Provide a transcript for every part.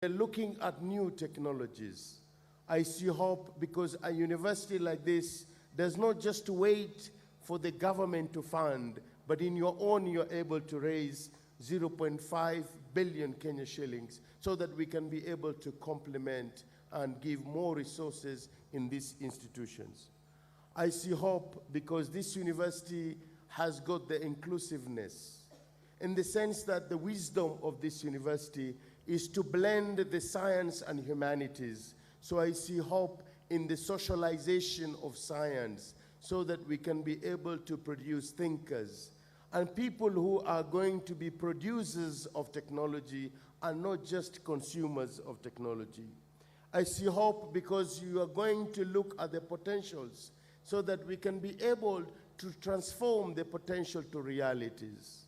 We're looking at new technologies. I see hope because a university like this does not just wait for the government to fund, but in your own, you're able to raise 0.5 billion Kenya shillings so that we can be able to complement and give more resources in these institutions. I see hope because this university has got the inclusiveness in the sense that the wisdom of this university is to blend the science and humanities. So I see hope in the socialization of science so that we can be able to produce thinkers and people who are going to be producers of technology and not just consumers of technology. I see hope because you are going to look at the potentials so that we can be able to transform the potential to realities.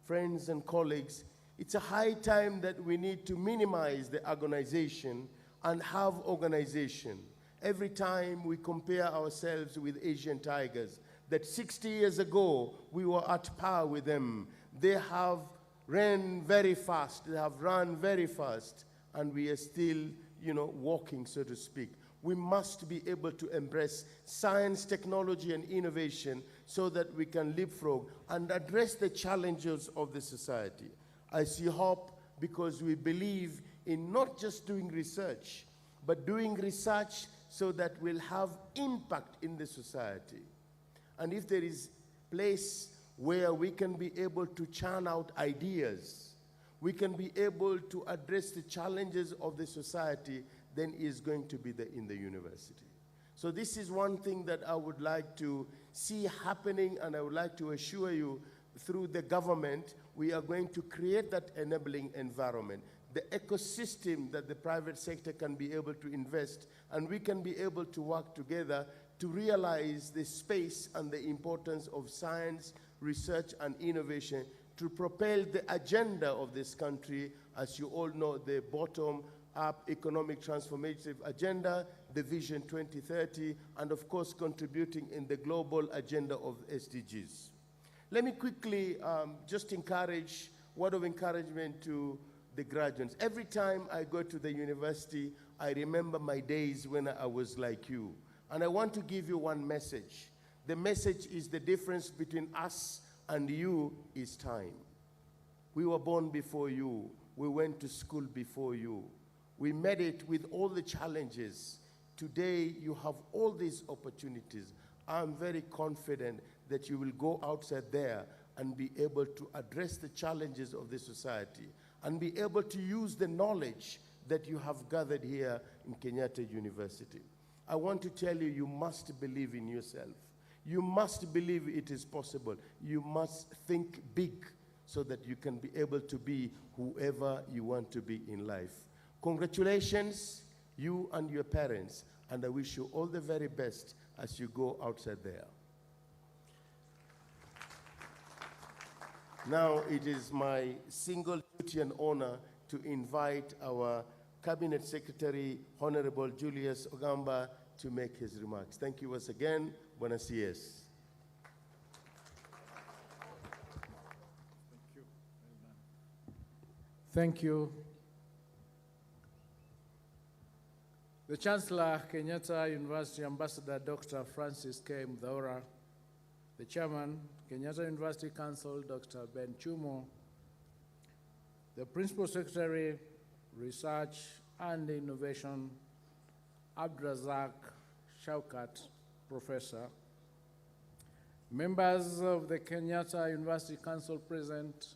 Friends and colleagues, it's a high time that we need to minimize the agonization and have organization. Every time we compare ourselves with Asian tigers, that 60 years ago we were at par with them. They have ran very fast, they have run very fast, and we are still, walking, so to speak. We must be able to embrace science, technology, and innovation so that we can leapfrog and address the challenges of the society. I see hope because we believe in not just doing research, but doing research so that we'll have impact in the society. And if there is a place where we can be able to churn out ideas, we can be able to address the challenges of the society, then is going to be in the university. So this is one thing that I would like to see happening, and I would like to assure you through the government, we are going to create that enabling environment, the ecosystem that the private sector can be able to invest, and we can be able to work together to realize the space and the importance of science, research, and innovation to propel the agenda of this country. As you all know, the bottom-up economic transformative agenda, the Vision 2030, and of course contributing in the global agenda of SDGs. Let me quickly just encourage, word of encouragement to the graduates. Every time I go to the university, I remember my days when I was like you. And I want to give you one message. The message is the difference between us and you is time. We were born before you. We went to school before you. We met it with all the challenges. Today, you have all these opportunities. I'm very confident that you will go outside there and be able to address the challenges of the society and be able to use the knowledge that you have gathered here in Kenyatta University. I want to tell you, you must believe in yourself. You must believe it is possible. You must think big so that you can be able to be whoever you want to be in life. Congratulations, you and your parents, and I wish you all the very best as you go outside there. Now it is my single duty and honor to invite our Cabinet Secretary, Honorable Julius Ogamba, to make his remarks. Thank you once again. Buenos dias. Thank you. Thank you. The Chancellor, Kenyatta University Ambassador Dr. Francis K. Mudhaura, the Chairman, Kenyatta University Council, Dr. Ben Chumo, the Principal Secretary, Research and Innovation, Abdrazak Shaukat, Professor, members of the Kenyatta University Council present,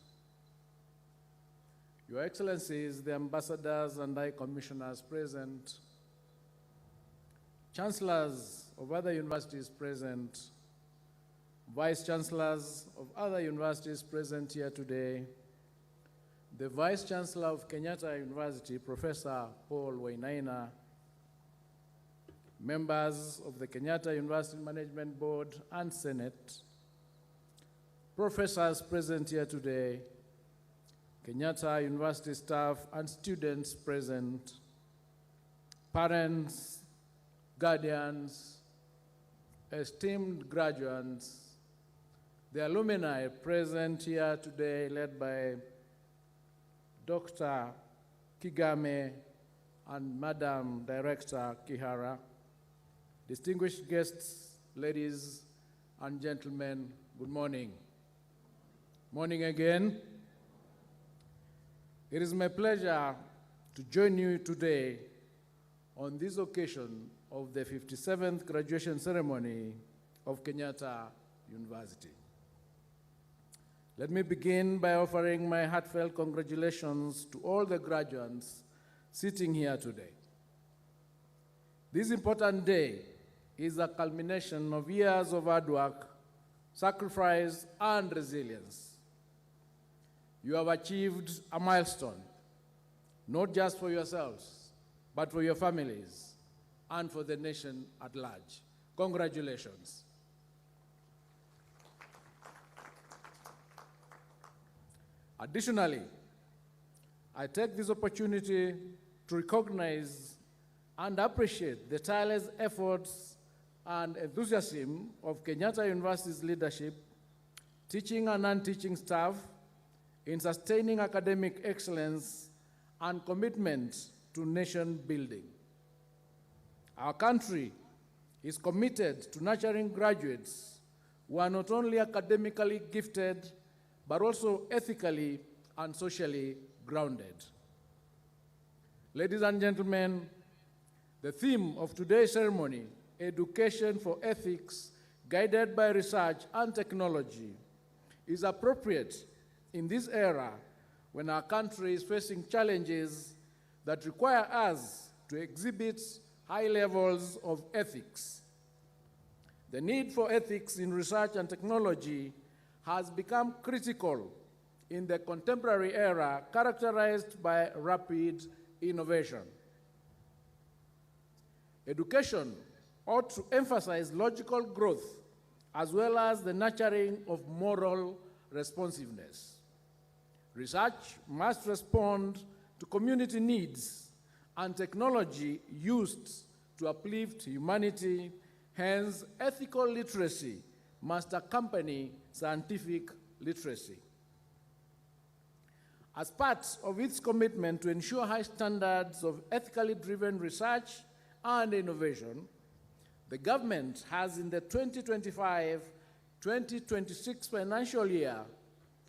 Your Excellencies, the ambassadors and high commissioners present, chancellors of other universities present, vice chancellors of other universities present here today, the Vice Chancellor of Kenyatta University, Professor Paul Wainaina, members of the Kenyatta University Management Board and Senate, professors present here today, Kenyatta University staff and students present, parents, guardians, esteemed graduates, the alumni present here today led by Dr. Kigame, and Madam Director Kihara, distinguished guests, ladies and gentlemen, good morning. Morning again. It is my pleasure to join you today on this occasion of the 57th graduation ceremony of Kenyatta University. Let me begin by offering my heartfelt congratulations to all the graduates sitting here today. This important day is a culmination of years of hard work, sacrifice, and resilience. You have achieved a milestone, not just for yourselves, but for your families and for the nation at large. Congratulations. Additionally, I take this opportunity to recognize and appreciate the tireless efforts and enthusiasm of Kenyatta University's leadership, teaching and non-teaching staff in sustaining academic excellence and commitment to nation building. Our country is committed to nurturing graduates who are not only academically gifted, but also ethically and socially grounded. Ladies and gentlemen, the theme of today's ceremony, Education for Ethics, Guided by Research and Technology, is appropriate in this era when our country is facing challenges that require us to exhibit high levels of ethics. The need for ethics in research and technology has become critical in the contemporary era characterized by rapid innovation. Education ought to emphasize logical growth as well as the nurturing of moral responsiveness. Research must respond to community needs and technology used to uplift humanity. Hence, ethical literacy must accompany scientific literacy. As part of its commitment to ensure high standards of ethically driven research and innovation, the government has in the 2025-2026 financial year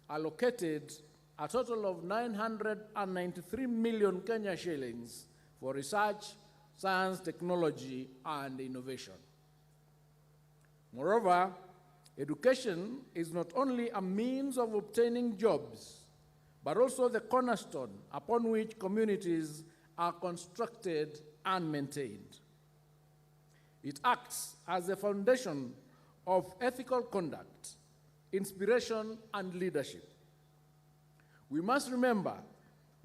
allocated a total of 993 million Kenya shillings for research, science, technology, and innovation. Moreover, education is not only a means of obtaining jobs, but also the cornerstone upon which communities are constructed and maintained. It acts as the foundation of ethical conduct, inspiration, and leadership. We must remember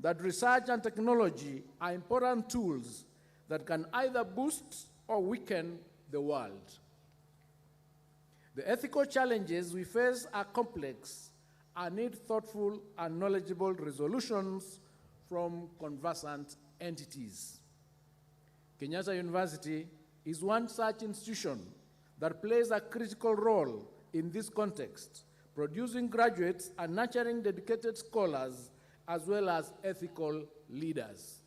that research and technology are important tools that can either boost or weaken the world. The ethical challenges we face are complex and need thoughtful and knowledgeable resolutions from conversant entities. Kenyatta University is one such institution that plays a critical role in this context, producing graduates and nurturing dedicated scholars as well as ethical leaders.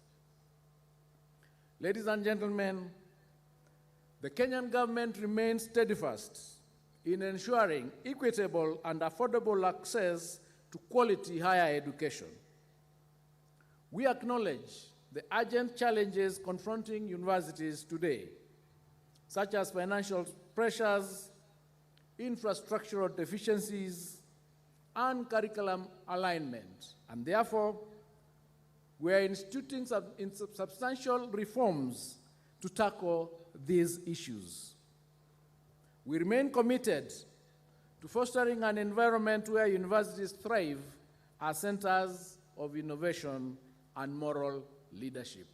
Ladies and gentlemen, the Kenyan government remains steadfast in ensuring equitable and affordable access to quality higher education. We acknowledge the urgent challenges confronting universities today, such as financial pressures, infrastructural deficiencies, and curriculum alignment. And therefore, we are instituting substantial reforms to tackle these issues. We remain committed to fostering an environment where universities thrive as centers of innovation and moral leadership.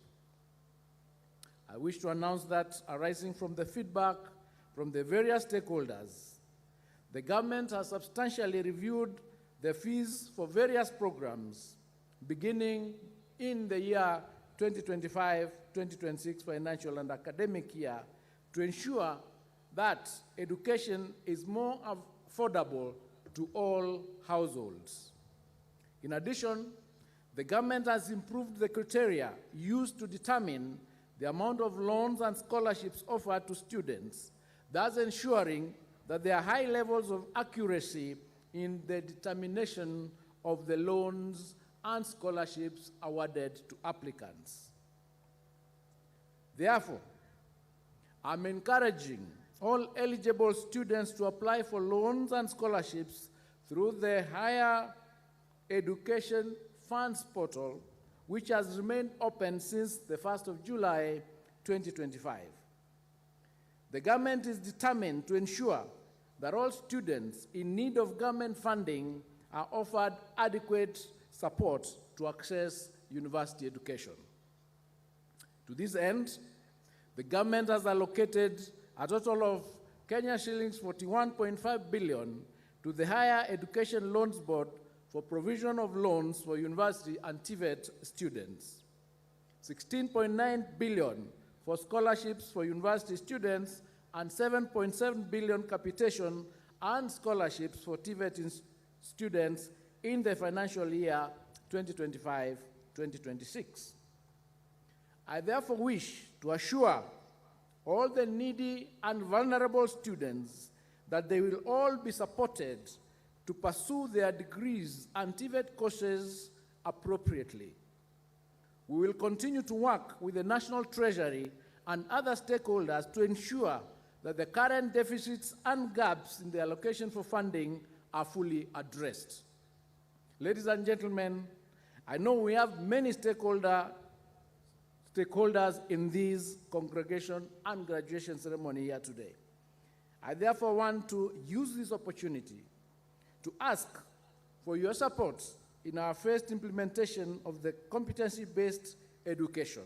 I wish to announce that, arising from the feedback from the various stakeholders, the government has substantially reviewed the fees for various programs beginning in the year 2025-2026 financial and academic year to ensure that education is more affordable to all households. In addition, The government has improved the criteria used to determine the amount of loans and scholarships offered to students, thus ensuring that there are high levels of accuracy in the determination of the loans and scholarships awarded to applicants. Therefore, I'm encouraging all eligible students to apply for loans and scholarships through the Higher Education Funds portal, which has remained open since the 1st of July 2025. The government is determined to ensure that all students in need of government funding are offered adequate support to access university education. To this end, the government has allocated a total of Kenya shillings 41.5 billion to the Higher Education Loans Board for provision of loans for university and TVET students, 16.9 billion for scholarships for university students, and 7.7 billion capitation and scholarships for TVET students in the financial year 2025-2026. I therefore wish to assure all the needy and vulnerable students that they will all be supported to pursue their degrees and TVET courses appropriately. We will continue to work with the National Treasury and other stakeholders to ensure that the current deficits and gaps in the allocation for funding are fully addressed. Ladies and gentlemen, I know we have many stakeholders in this congregation and graduation ceremony here today. I therefore want to use this opportunity to ask for your support in our first implementation of the competency-based education.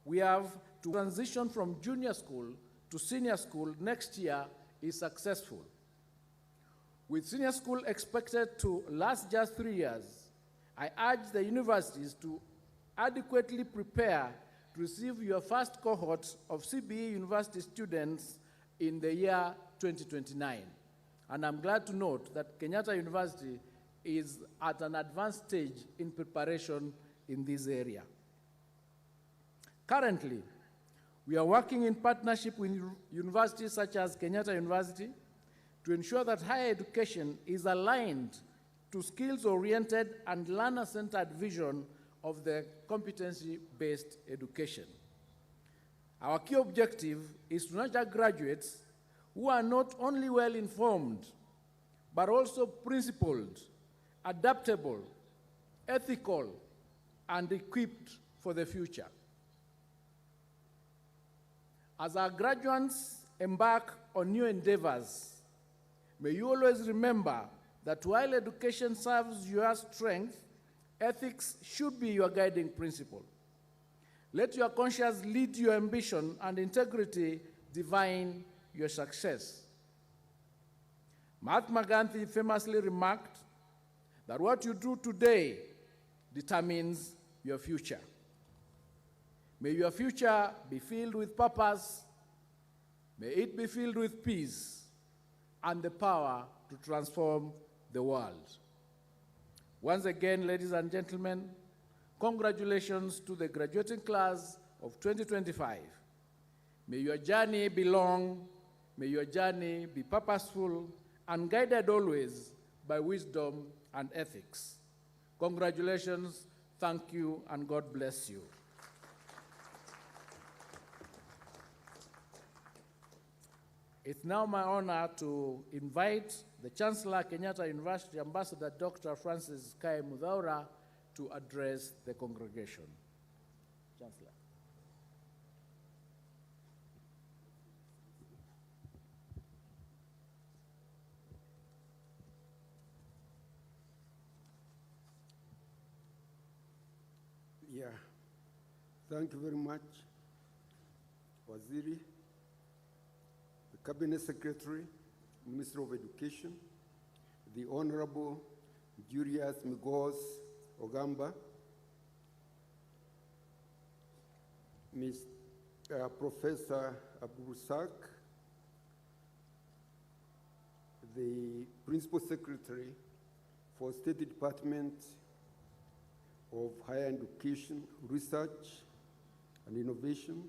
We have to transition from junior school to senior school next year is successful. With senior school expected to last just 3 years, I urge the universities to adequately prepare to receive your first cohort of CBE university students in the year 2029. And I'm glad to note that Kenyatta University is at an advanced stage in preparation in this area. Currently, we are working in partnership with universities such as Kenyatta University to ensure that higher education is aligned to skills-oriented and learner-centered vision of the competency-based education. Our key objective is to nurture graduates who are not only well-informed, but also principled, adaptable, ethical, and equipped for the future. As our graduates embark on new endeavors, may you always remember that while education serves your strength, ethics should be your guiding principle. Let your conscience lead your ambition and integrity define your success. Mahatma Gandhi famously remarked that what you do today determines your future. May your future be filled with purpose. May it be filled with peace and the power to transform the world. Once again, ladies and gentlemen, congratulations to the graduating class of 2025. May your journey be long, may your journey be purposeful and guided always by wisdom and ethics. Congratulations, thank you, and God bless you. It's now my honor to invite the Chancellor, Kenyatta University, Ambassador Dr. Francis Kai Mudhaura, to address the congregation. Chancellor. Yeah, thank you very much, Waziri, the Cabinet Secretary, Minister of Education, the Honorable Julius Migos Ogamba, Professor Abdulsak, the Principal Secretary for State Department of Higher Education, Research, and Innovation,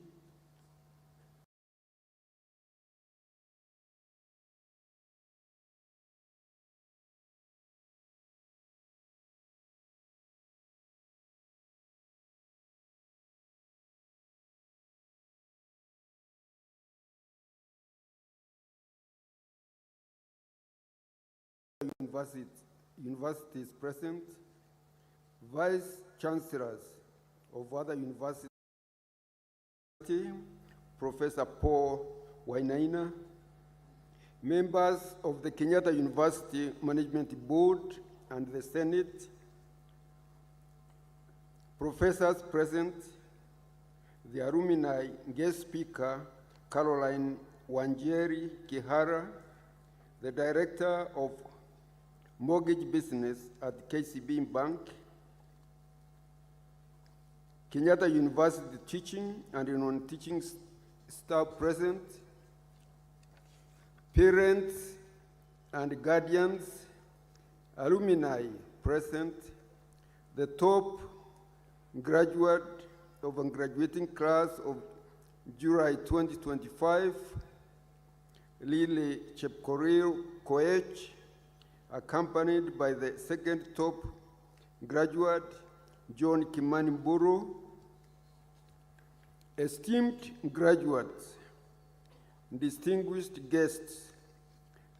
universities present, vice chancellors of other universities, Professor Paul Wainaina, members of the Kenyatta University Management Board and the Senate, professors present, the alumni guest speaker, Caroline Wanjeri Kihara, the director of mortgage business at KCB Bank, Kenyatta University teaching and non-teaching staff present, parents and guardians, alumni present, the top graduate of a graduating class of July 2025, Lily Chepkorir Koech, accompanied by the second top graduate, John Kimani Mburu. Esteemed graduates, distinguished guests,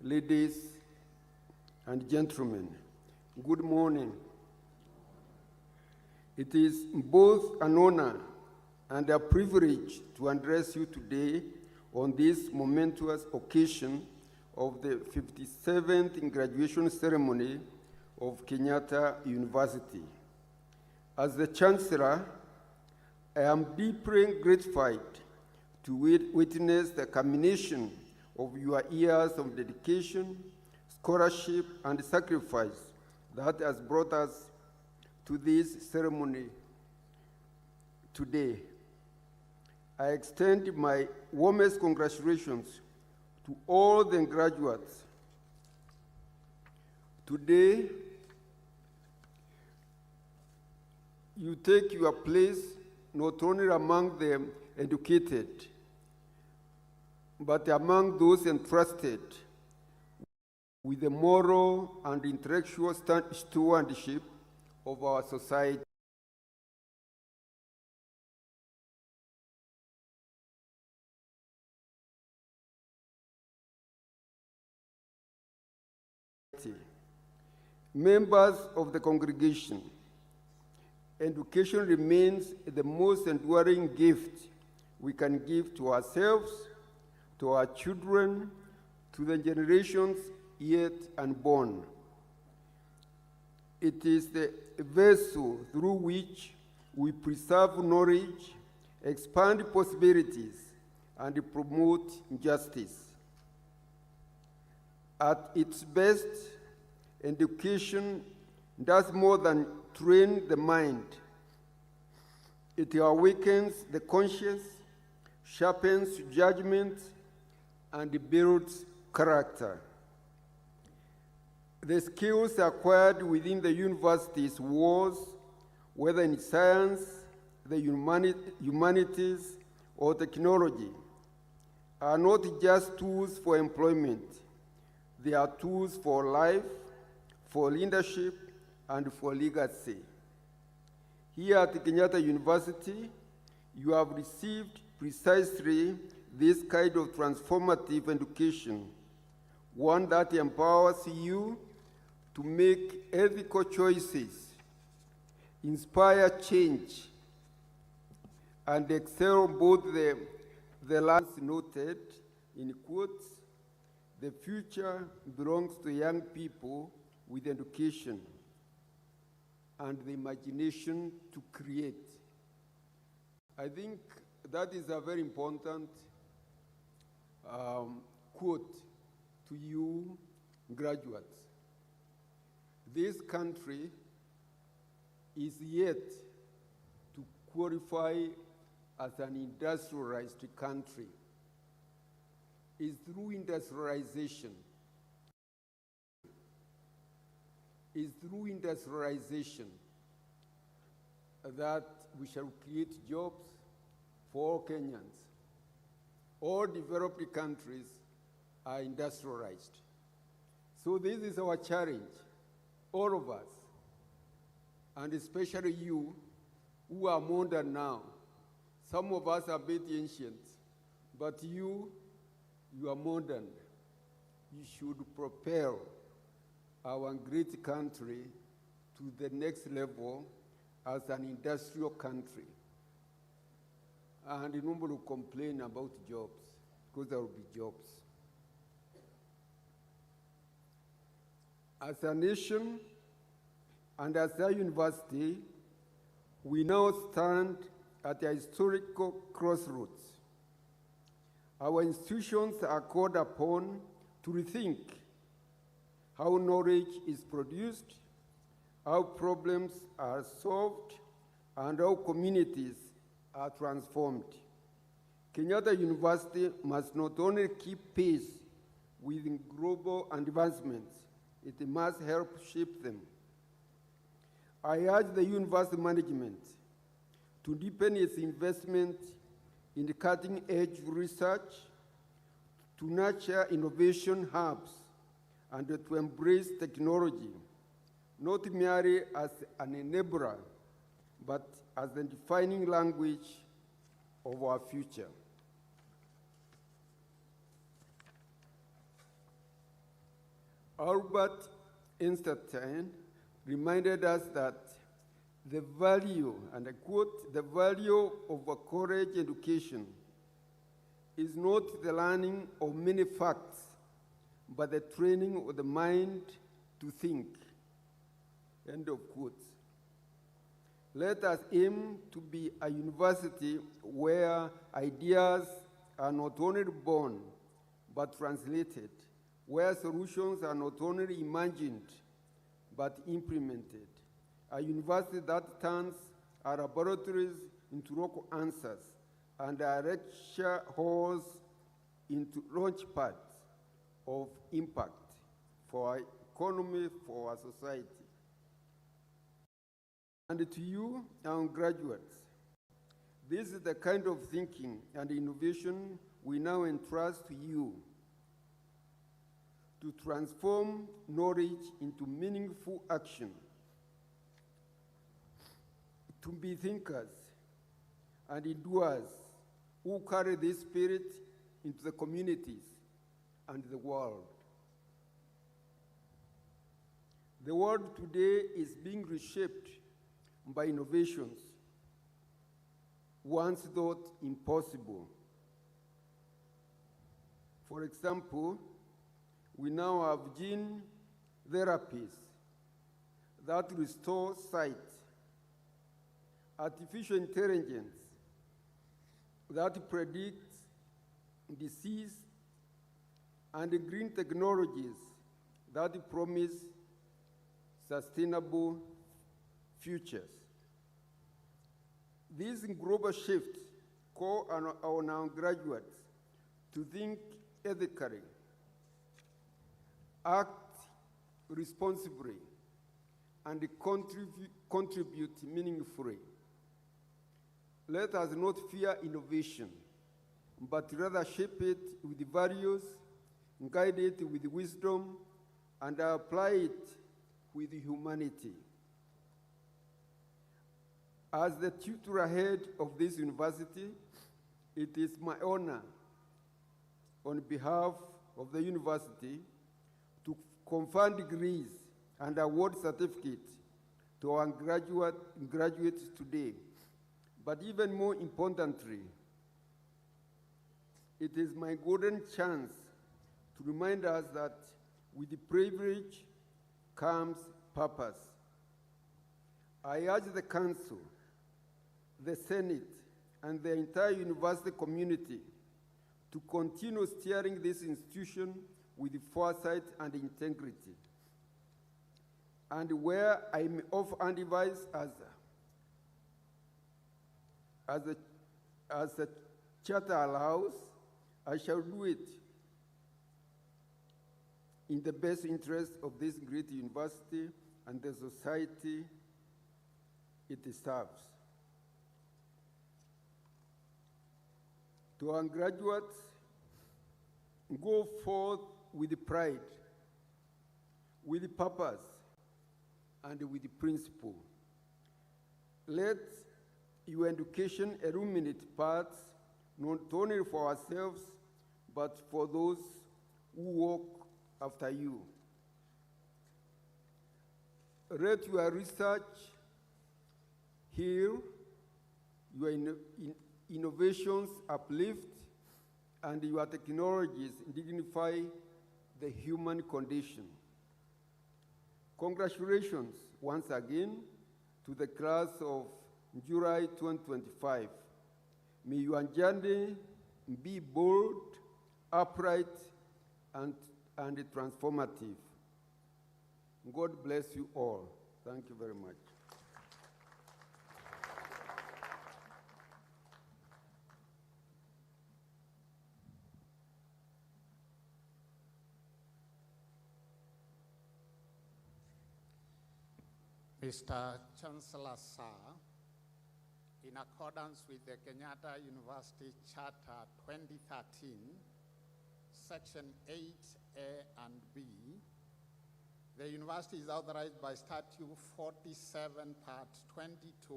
ladies and gentlemen, good morning. It is both an honor and a privilege to address you today on this momentous occasion of the 57th graduation ceremony of Kenyatta University. As the Chancellor, I am deeply gratified to witness the culmination of your years of dedication, scholarship, and sacrifice that has brought us to this ceremony today. I extend my warmest congratulations to all the graduates. Today, you take your place not only among the educated, but among those entrusted with the moral and intellectual stewardship of our society. Members of the congregation, education remains the most enduring gift we can give to ourselves, to our children, to the generations yet unborn. It is the vessel through which we preserve knowledge, expand possibilities, and promote justice. At its best, education does more than train the mind. It awakens the conscience, sharpens judgment, and builds character. The skills acquired within the university's walls, whether in science, the humanities, or technology, are not just tools for employment. They are tools for life, for leadership, and for legacy. Here at Kenyatta University, you have received precisely this kind of transformative education, one that empowers you to make ethical choices, inspire change, and excel both the last noted, in quotes, the future belongs to young people with education and the imagination to create. I think that is a very important quote to you graduates. This country is yet to qualify as an industrialized country. It's through industrialization. It's through industrialization that we shall create jobs for all Kenyans. All developed countries are industrialized. So this is our challenge, all of us, and especially you who are modern now. Some of us are a bit ancient, but you are modern. You should propel our great country to the next level as an industrial country. And nobody will complain about jobs, because there will be jobs. As a nation and as a university, we now stand at a historical crossroads. Our institutions are called upon to rethink how knowledge is produced, how problems are solved, and how communities are transformed. Kenyatta University must not only keep pace with global advancements, it must help shape them. I urge the university management to deepen its investment in the cutting-edge research, to nurture innovation hubs, and to embrace technology, not merely as an enabler, but as the defining language of our future. Albert Einstein reminded us that the value, and I quote, the value of a college education is not the learning of many facts, but the training of the mind to think, end of quotes. Let us aim to be a university where ideas are not only born, but translated, where solutions are not only imagined, but implemented. A university that turns our laboratories into local answers and our lecture halls into launch pads of impact for our economy, for our society. And to you, our graduates, this is the kind of thinking and innovation we now entrust to you to transform knowledge into meaningful action, to be thinkers and doers who carry this spirit into the communities and the world. The world today is being reshaped by innovations once thought impossible. For example, we now have gene therapies that restore sight, artificial intelligence that predicts disease, and green technologies that promise sustainable futures. This global shift call on our graduates to think ethically, act responsibly, and contribute meaningfully. Let us not fear innovation, but rather shape it with values, guide it with wisdom, and apply it with humanity. As the tutor head of this university, it is my honor, on behalf of the university, to confer degrees and award certificates to our graduates today. But even more importantly, it is my golden chance to remind us that with the privilege comes purpose. I urge the Council, the Senate, and the entire university community to continue steering this institution with foresight and integrity. And where I may offer advice as the charter allows, I shall do it in the best interest of this great university and the society it deserves. To our graduates, go forth with pride, with purpose, and with principle. Let your education illuminate paths not only for ourselves, but for those who walk after you. Let your research heal, your innovations uplift, and your technologies dignify the human condition. Congratulations once again to the class of July 2025. May your journey be bold, upright, and transformative. God bless you all. Thank you very much. Mr. Chancellor Sir, in accordance with the Kenyatta University Charter 2013, Section 8A and B, the university is authorized by Statute 47, Part 22,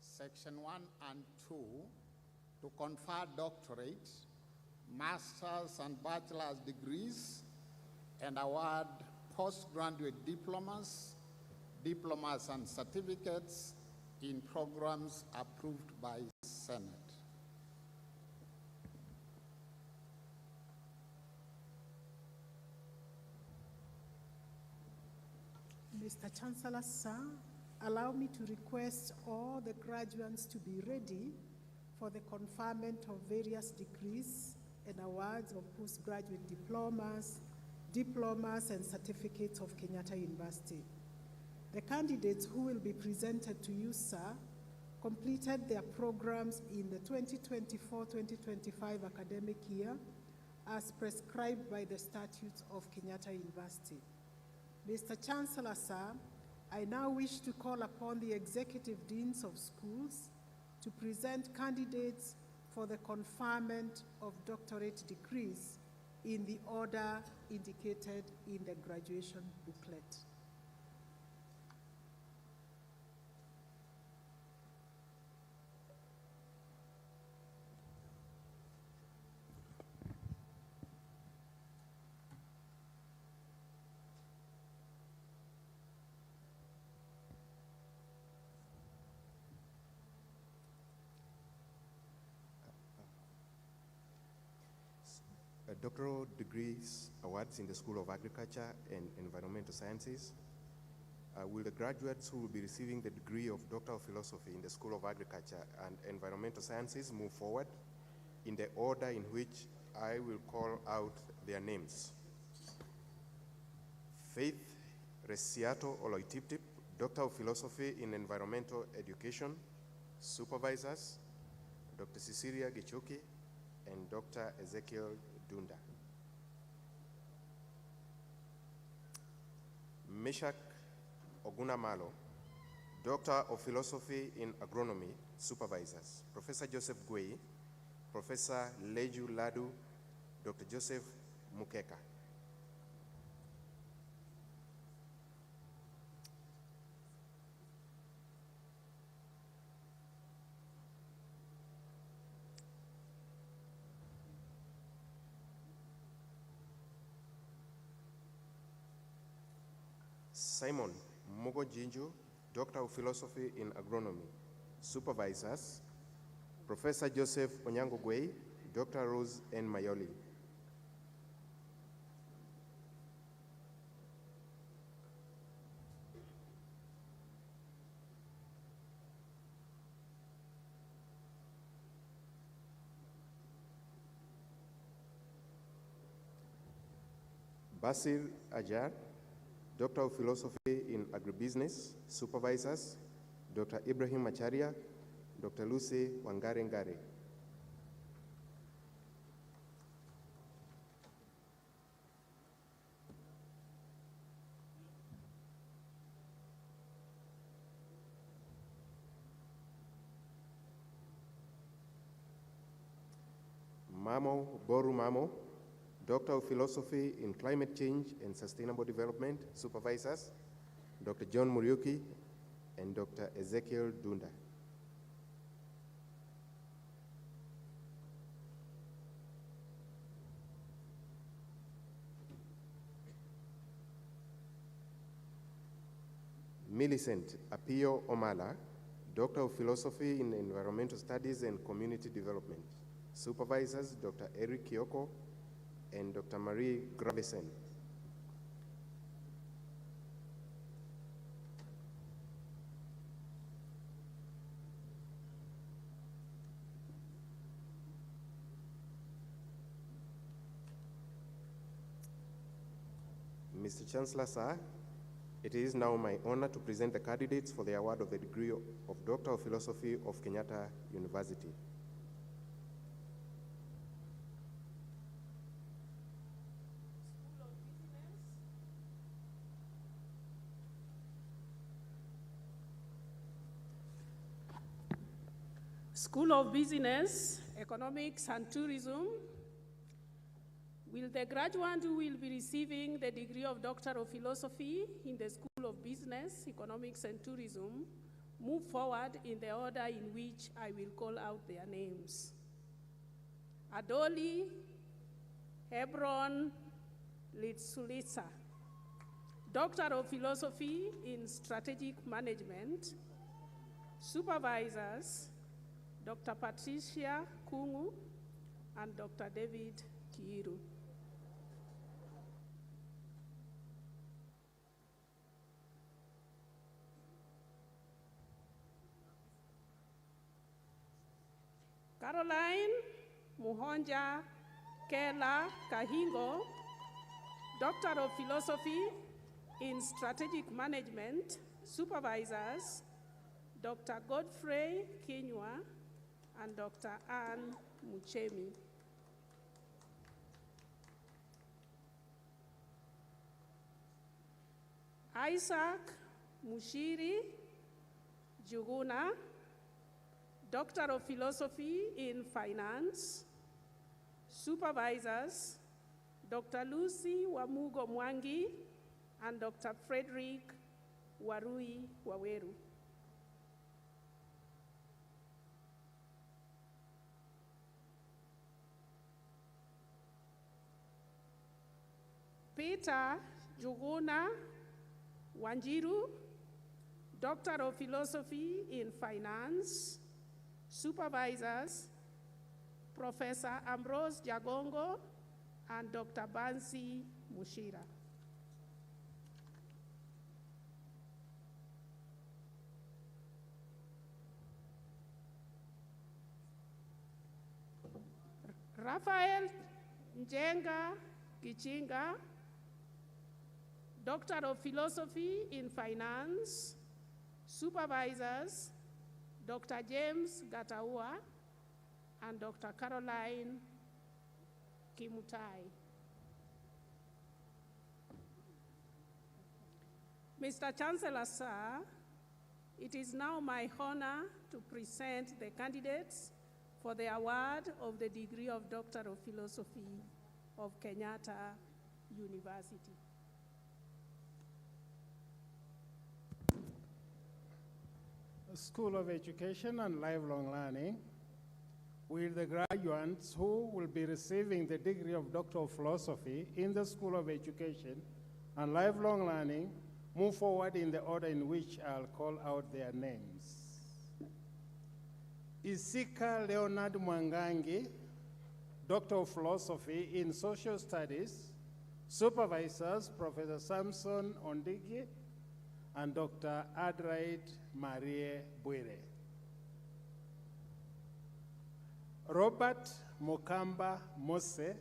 Section 1 and 2, to confer doctorate, master's and bachelor's degrees, and award postgraduate diplomas and certificates in programs approved by Senate. Mr. Chancellor, sir, allow me to request all the graduates to be ready for the conferment of various degrees and awards of postgraduate diplomas and certificates of Kenyatta University. The candidates who will be presented to you, sir, completed their programs in the 2024-2025 academic year as prescribed by the statutes of Kenyatta University. Mr. Chancellor, sir, I now wish to call upon the executive deans of schools to present candidates for the conferment of doctorate degrees in the order indicated in the graduation booklet. Doctoral degrees awards in the School of Agriculture and Environmental Sciences. Will the graduates who will be receiving the degree of Doctor of Philosophy in the School of Agriculture and Environmental Sciences move forward in the order in which I will call out their names? Faith Resiato Oloitiptip, Doctor of Philosophy in Environmental Education. Supervisors, Dr. Cecilia Gichoki and Dr. Ezekiel Dunda. Meshach Ogunamalo, Doctor of Philosophy in Agronomy. Supervisors, Professor Joseph Gwei, Professor Leju Ladu, Dr. Joseph Mukeka. Simon Mogo Jinju, Doctor of Philosophy in Agronomy. Supervisors, Professor Joseph Onyango Gwei, Dr. Rose N. Mayoli. Basil Ajar, Doctor of Philosophy in Agribusiness. Supervisors, Dr. Ibrahim Macharia, Dr. Lucy Wangare Ngare. Mamo Boru Mamo, Doctor of Philosophy in Climate Change and Sustainable Development, supervisors, Dr. John Muriuki and Dr. Ezekiel Dunda. Millicent Apio Omala, Doctor of Philosophy in Environmental Studies and Community Development. Supervisors, Dr. Eric Kyoko and Dr. Marie Gravesen. Mr. Chancellor, sir, it is now my honor to present the candidates for the award of the degree of Doctor of Philosophy of Kenyatta University. School of Business, Economics and Tourism. Will the graduate who will be receiving the degree of Doctor of Philosophy in the School of Business, Economics and Tourism move forward in the order in which I will call out their names? Adoli Hebron Litsulitsa, Doctor of Philosophy in Strategic Management. Supervisors, Dr. Patricia Kungu and Dr. David Kiiru. Caroline Muhonja Kela Kahingo, Doctor of Philosophy in Strategic Management. Supervisors, Dr. Godfrey Kinywa and Dr. Ann Muchemi. Isaac Mushiri Juguna, Doctor of Philosophy in Finance. Supervisors, Dr. Lucy Wamugo Mwangi and Dr. Frederick Warui Waweru. Peter Juguna Wanjiru, Doctor of Philosophy in Finance. Supervisors, Professor Ambrose Jagongo and Dr. Bansi Mushira. Raphael Njenga Kichinga, Doctor of Philosophy in Finance. Supervisors, Dr. James Gataua and Dr. Caroline Kimutai. Mr. Chancellor, sir, it is now my honor to present the candidates for the award of the degree of Doctor of Philosophy of Kenyatta University. School of Education and Lifelong Learning, will the graduates who will be receiving the degree of Doctor of Philosophy in the School of Education and Lifelong Learning move forward in the order in which I'll call out their names. Isika Leonard Mwangangi, Doctor of Philosophy in Social Studies. Supervisors, Professor Samson Ondigi and Dr. Adrait Marie Bwire. Robert Mukamba Mose,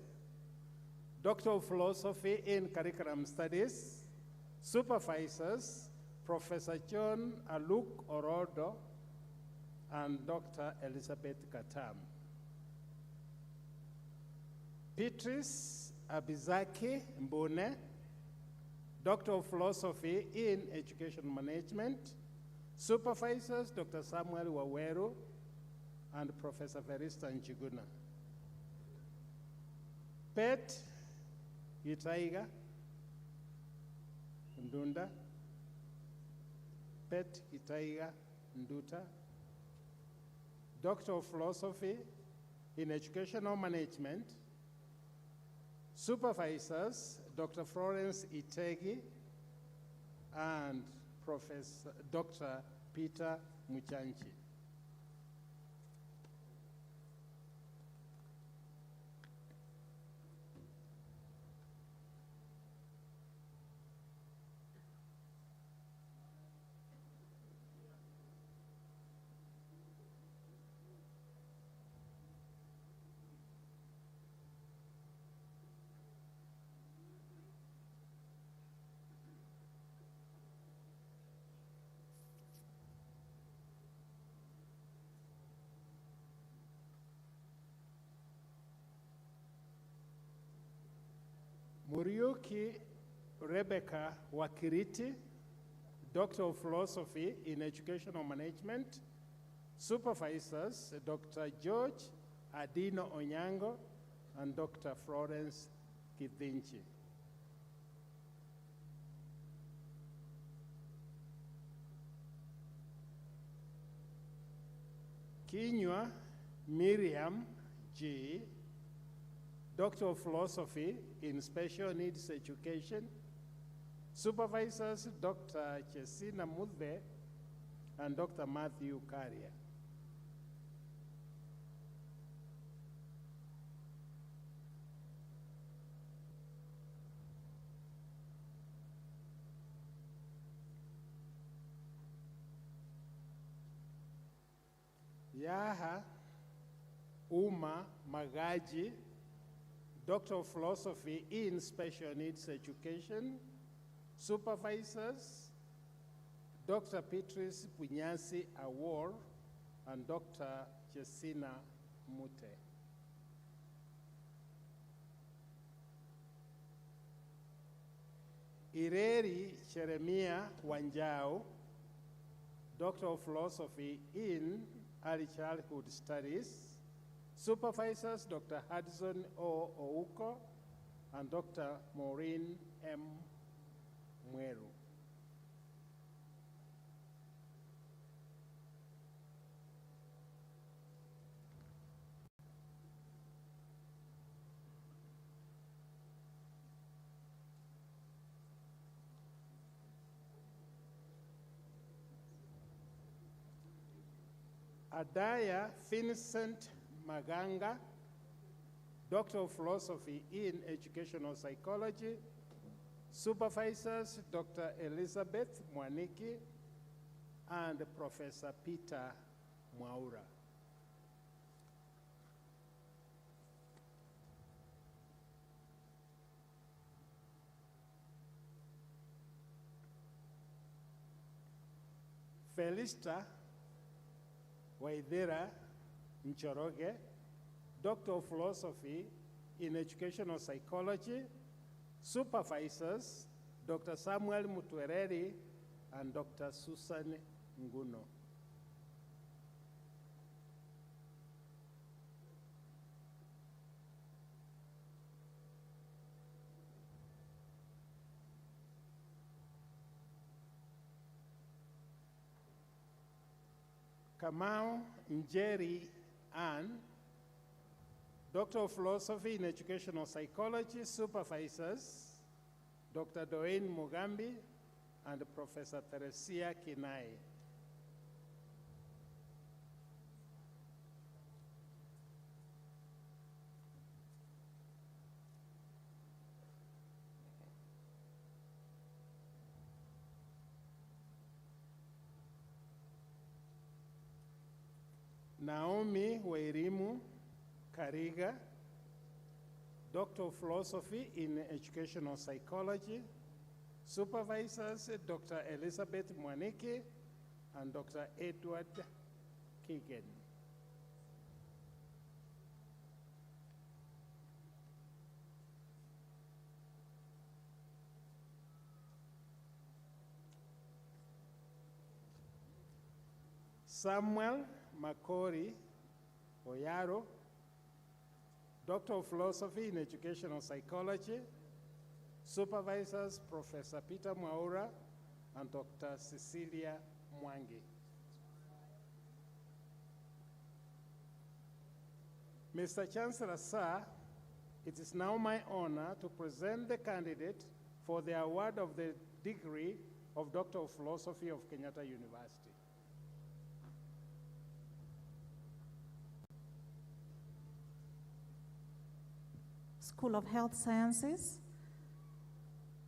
Doctor of Philosophy in Curriculum Studies. Supervisors, Professor John Aluk Orodo and Dr. Elizabeth Katam. Beatrice Abizaki Mbune, Doctor of Philosophy in Education Management. Supervisors, Dr. Samuel Waweru and Professor Verista Njuguna. Professor Francis Mwangi Mwangi, Doctor of Philosophy in Social Studies. Supervisors, Professor Samson Ondigi and Dr. Adrait Marie Bwire. Robert Mukamba Mose, Doctor of Philosophy in Curriculum Studies. Supervisors, Professor John Aluk Orodo and Dr. Elizabeth Katam. Beatrice Abizaki Mbune, Doctor of Philosophy in Education Management. Supervisors, Dr. Samuel Waweru and Professor Verista Njuguna. Pet Gitaiga Ndunda, Pet Gitaiga Nduta, Doctor of Philosophy in Educational Management. Supervisors, Dr. Florence Itegi and Professor Dr. Peter Muchanchi. Muriuki Rebecca Wakiriti, Doctor of Philosophy in Educational Management. Supervisors, Dr. George Adino Onyango and Dr. Florence Kithinchi. Kinywa Miriam G., Doctor of Philosophy in Special Needs Education. Supervisors, Dr. Chesina Mudbe and Dr. Matthew Karia. Yaha Uma Magaji, Doctor of Philosophy in Special Needs Education. Supervisors, Dr. Beatrice Punyasi Awor and Dr. Jessina Mute. Ireri Jeremia Wanjao, Doctor of Philosophy in Early Childhood Studies. Supervisors, Dr. Hudson O. Ouko and Dr. Maureen M. Mweru. Adaya Vincent Maganga, Doctor of Philosophy in Educational Psychology. Supervisors, Dr. Elizabeth Mwaniki and Professor Peter Mwaura. Felista Waidera Nchoroge, Doctor of Philosophy in Educational Psychology. Supervisors, Dr. Samuel Mutwereri and Dr. Susan Nguno. Kamau Njeri Ann, Doctor of Philosophy in Educational Psychology. Supervisors, Dr. Doane Mugambi and Professor Teresia Kinai. Naomi Wairimu Kariga, Doctor of Philosophy in Educational Psychology. Supervisors, Dr. Elizabeth Mwaniki and Dr. Edward Keegan. Samuel Makori Oyaro, Doctor of Philosophy in Educational Psychology, Supervisors Professor Peter Mwaura and Dr. Cecilia Mwangi. Mr. Chancellor, sir, it is now my honor to present the candidate for the award of the degree of Doctor of Philosophy of Kenyatta University. School of Health Sciences,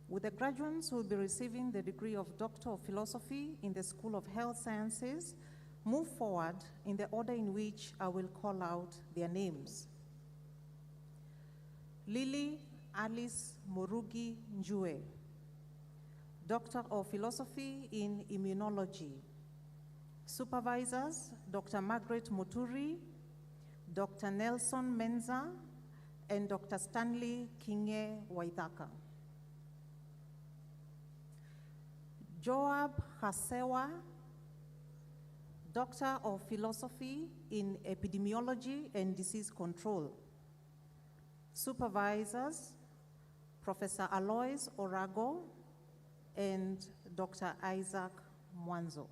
with the graduates who will be receiving the degree of Doctor of Philosophy in the School of Health Sciences, move forward in the order in which I will call out their names. Lily Alice Murugi Njue, Doctor of Philosophy in Immunology. Supervisors, Dr. Margaret Muturi, Dr. Nelson Menza, and Dr. Stanley Kinge Waithaka. Joab Hasewa, Doctor of Philosophy in Epidemiology and Disease Control. Supervisors, Professor Alois Orago and Dr. Isaac Mwanzo.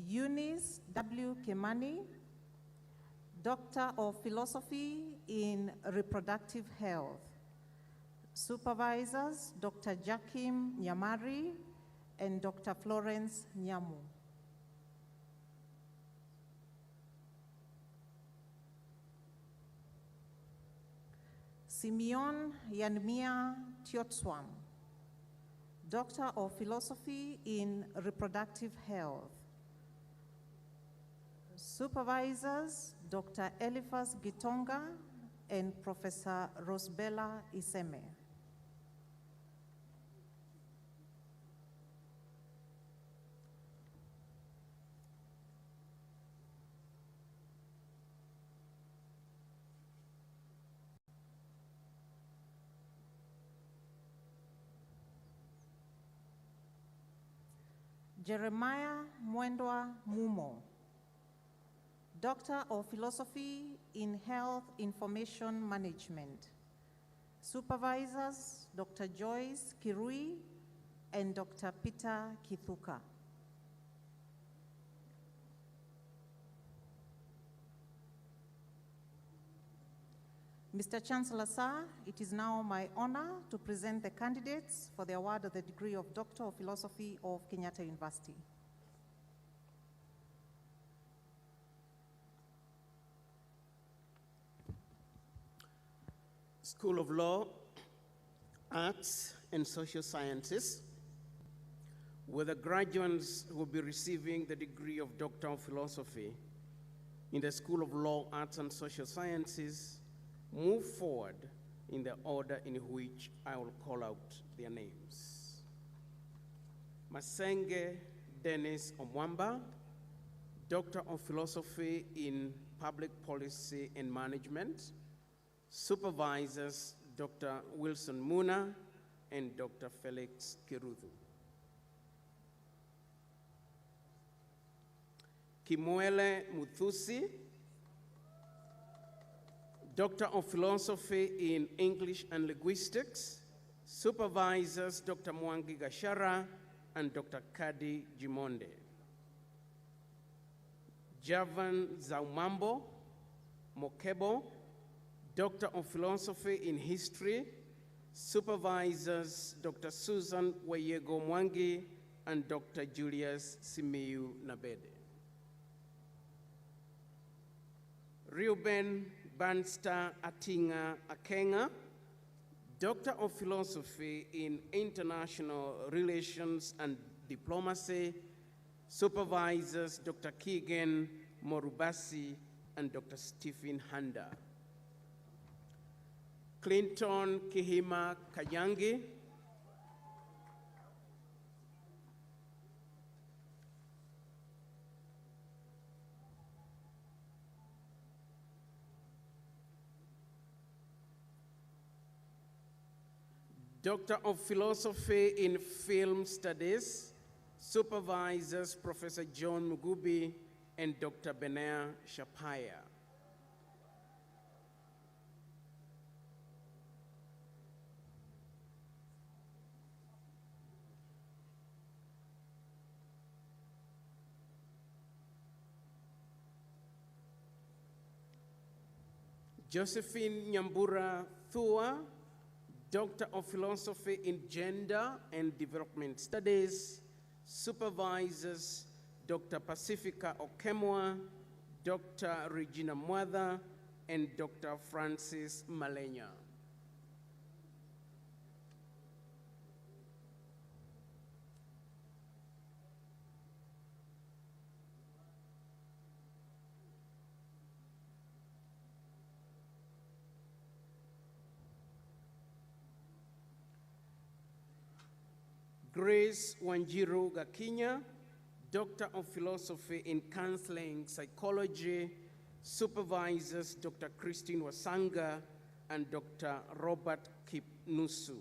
Eunice W. Kimani, Doctor of Philosophy in Reproductive Health. Supervisors, Dr. Jakim Nyamari and Dr. Florence Nyamu. Simeon Yanmia Tiotswam, Doctor of Philosophy in Reproductive Health. Supervisors, Dr. Eliphas Gitonga and Professor Rosbella Iseme. Jeremiah Mwendwa Mumo, Doctor of Philosophy in Health Information Management. Supervisors, Dr. Joyce Kirui and Dr. Peter Kithuka. Mr. Chancellor, sir, it is now my honor to present the candidates for the award of the degree of Doctor of Philosophy of Kenyatta University. School of Law, Arts, and Social Sciences, where the graduates will be receiving the degree of Doctor of Philosophy in the School of Law, Arts, and Social Sciences, move forward in the order in which I will call out their names. Masenge Dennis Omwamba, Doctor of Philosophy in Public Policy and Management. Supervisors, Dr. Wilson Muna and Dr. Felix Kiruthu. Kimwele Muthusi, Doctor of Philosophy in English and Linguistics. Supervisors, Dr. Mwangi Gashara and Dr. Kadi Jimonde. Javan Zaumambo Mokebo, Doctor of Philosophy in History. Supervisors, Dr. Susan Wayego Mwangi and Dr. Julius Simiyu Nabede. Reuben Bansta Atinga Akenga, Doctor of Philosophy in International Relations and Diplomacy. Supervisors, Dr. Keegan Morubasi and Dr. Stephen Handa. Clinton Kihima Kayangi, Doctor of Philosophy in Film Studies. Supervisors Professor John Mugubi and Dr. Benea Shapaya. Josephine Nyambura Thua, Doctor of Philosophy in Gender and Development Studies. Supervisors Dr. Pacifica Okemwa, Dr. Regina Mwatha, and Dr. Francis Malenya. Grace Wanjiru Gakinya, Doctor of Philosophy in Counseling Psychology. Supervisors Dr. Christine Wasanga and Dr. Robert Kipnusu.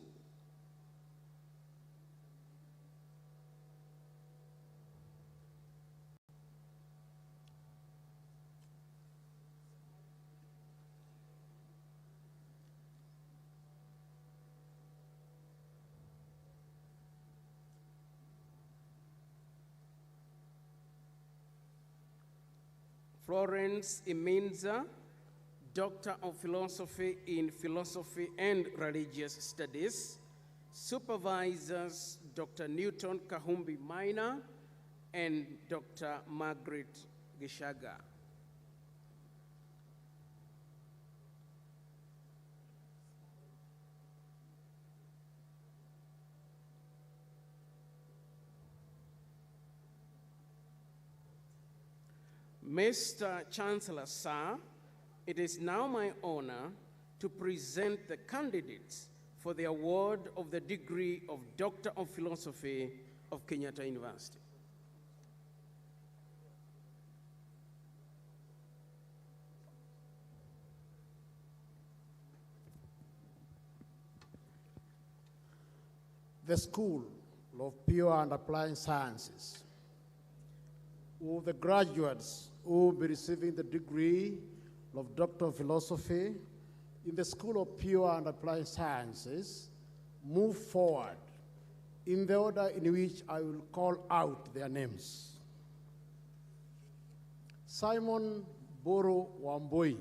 Florence Iminza, Doctor of Philosophy in Philosophy and Religious Studies. Supervisors Dr. Newton Kahumbi Maina and Dr. Margaret Gishaga. Mr. Chancellor, sir, it is now my honor to present the candidates for the award of the degree of Doctor of Philosophy of Kenyatta University. The School of Pure and Applied Sciences, who the graduates who will be receiving the degree of Doctor of Philosophy in the School of Pure and Applied Sciences move forward in the order in which I will call out their names. Simon Boro Wambui,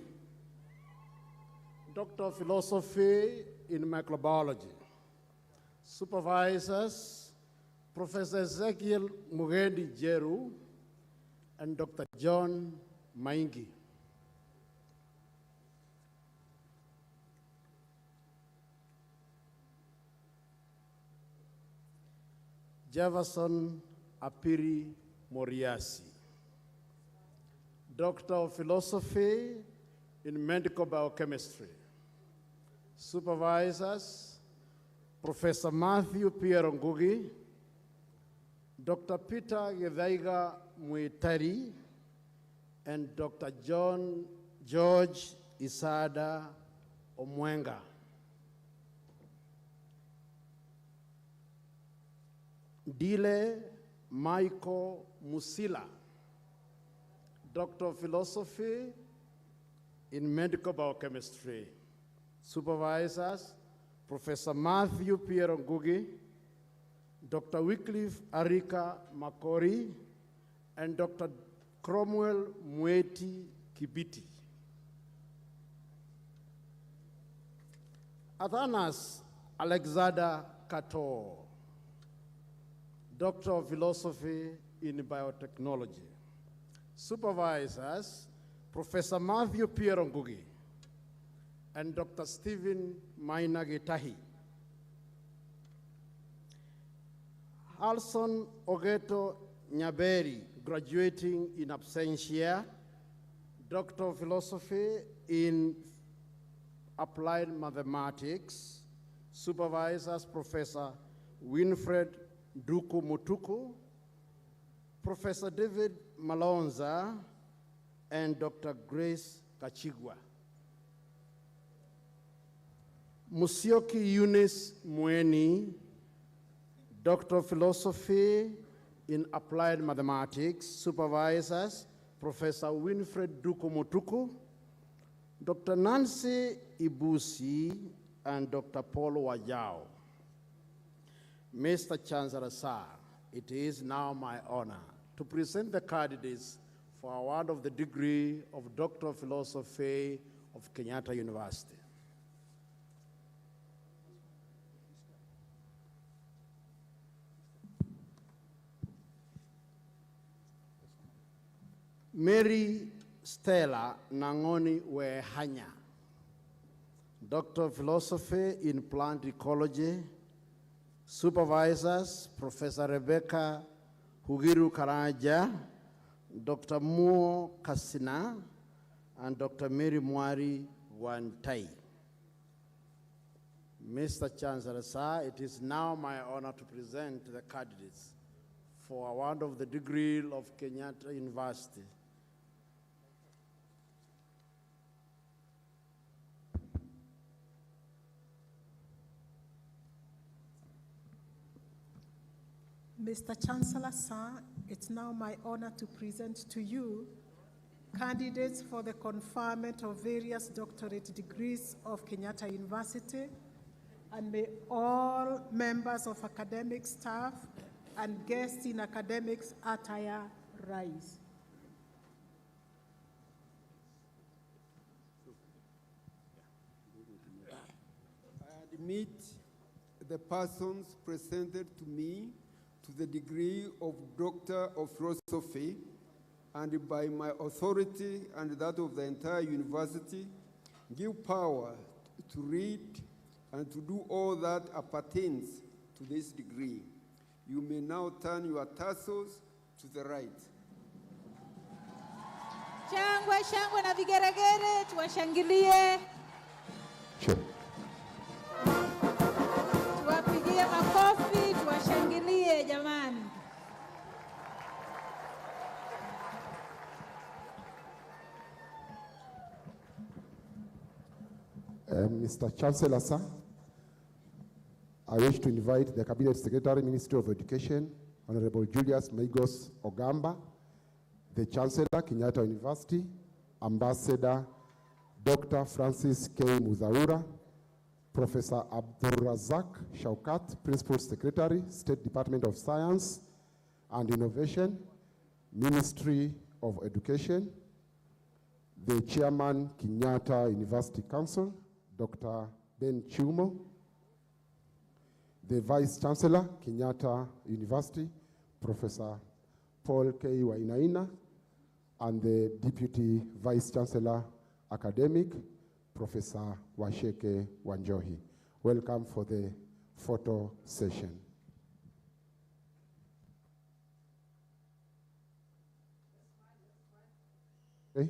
Doctor of Philosophy in Microbiology. Supervisors, Professor Ezekiel Mugendi Jeru and Dr. John Maingi. Jefferson Apiri Moriasi, Doctor of Philosophy in Medical Biochemistry. Supervisors, Professor Matthew Pierre Ngugi, Dr. Peter Gedaiga Muitari, and Dr. George Isada Omwenga. Dile Michael Musila, Doctor of Philosophy in Medical Biochemistry. Supervisors, Professor Matthew Pierre Ngugi, Dr. Wycliffe Arika Makori, and Dr. Cromwell Mweti Kibiti. Athanas Alexander Kato, Doctor of Philosophy in Biotechnology. Supervisors, Professor Matthew Pierre Ngugi and Dr. Stephen Maina Gitahi. Alson Ogeto Nyaberi, graduating in absentia, Doctor of Philosophy in Applied Mathematics. Supervisors, Professor Winfred Duku Mutuku, Professor David Malonza, and Dr. Grace Kachigwa. Musyoki Eunice Mweni, Doctor of Philosophy in Applied Mathematics, supervisors, Professor Winfred Duko-Mutuku, Dr. Nancy Ibusi, and Dr. Paul Wajao. Mr. Chancellor Sir, it is now my honor to present the candidates for award of the degree of Doctor of Philosophy of Kenyatta University. Mary Stella Nangoni Wehanya, Doctor of Philosophy in Plant Ecology. Supervisors, Professor Rebecca Hugiru Karaja, Dr. Mo Kasina, and Dr. Mary Mwari Wantai. Mr. Chancellor, sir, it is now my honor to present the candidates for award of the degree of Kenyatta University. Mr. Chancellor, sir, it's now my honor to present to you candidates for the conferment of various doctorate degrees of Kenyatta University, and may all members of academic staff and guests in academics attire rise. I admit the persons presented to me to the degree of Doctor of Philosophy, and by my authority and that of the entire university, give power to read and to do all that appertains to this degree. You may now turn your tassels to the right. Shangwe, shangwe na vigeregere, tuwashangilie. Sure. Tuwapigie makofi, tuwashangilie jamani. Mr. Chancellor, sir, I wish to invite the Cabinet Secretary, Ministry of Education, Honorable Julius Maigos Ogamba, the Chancellor, Kenyatta University, Ambassador Dr. Francis K. Muzaura, Professor Abdulrazak Shaukat, Principal Secretary, State Department of Science and Innovation, Ministry of Education, the Chairman, Kenyatta University Council, Dr. Ben Chumo, the Vice Chancellor, Kenyatta University, Professor Paul K. Wainaina, and the Deputy Vice Chancellor, Academic, Professor Washeke Wanjohi. Welcome for the photo session. Okay.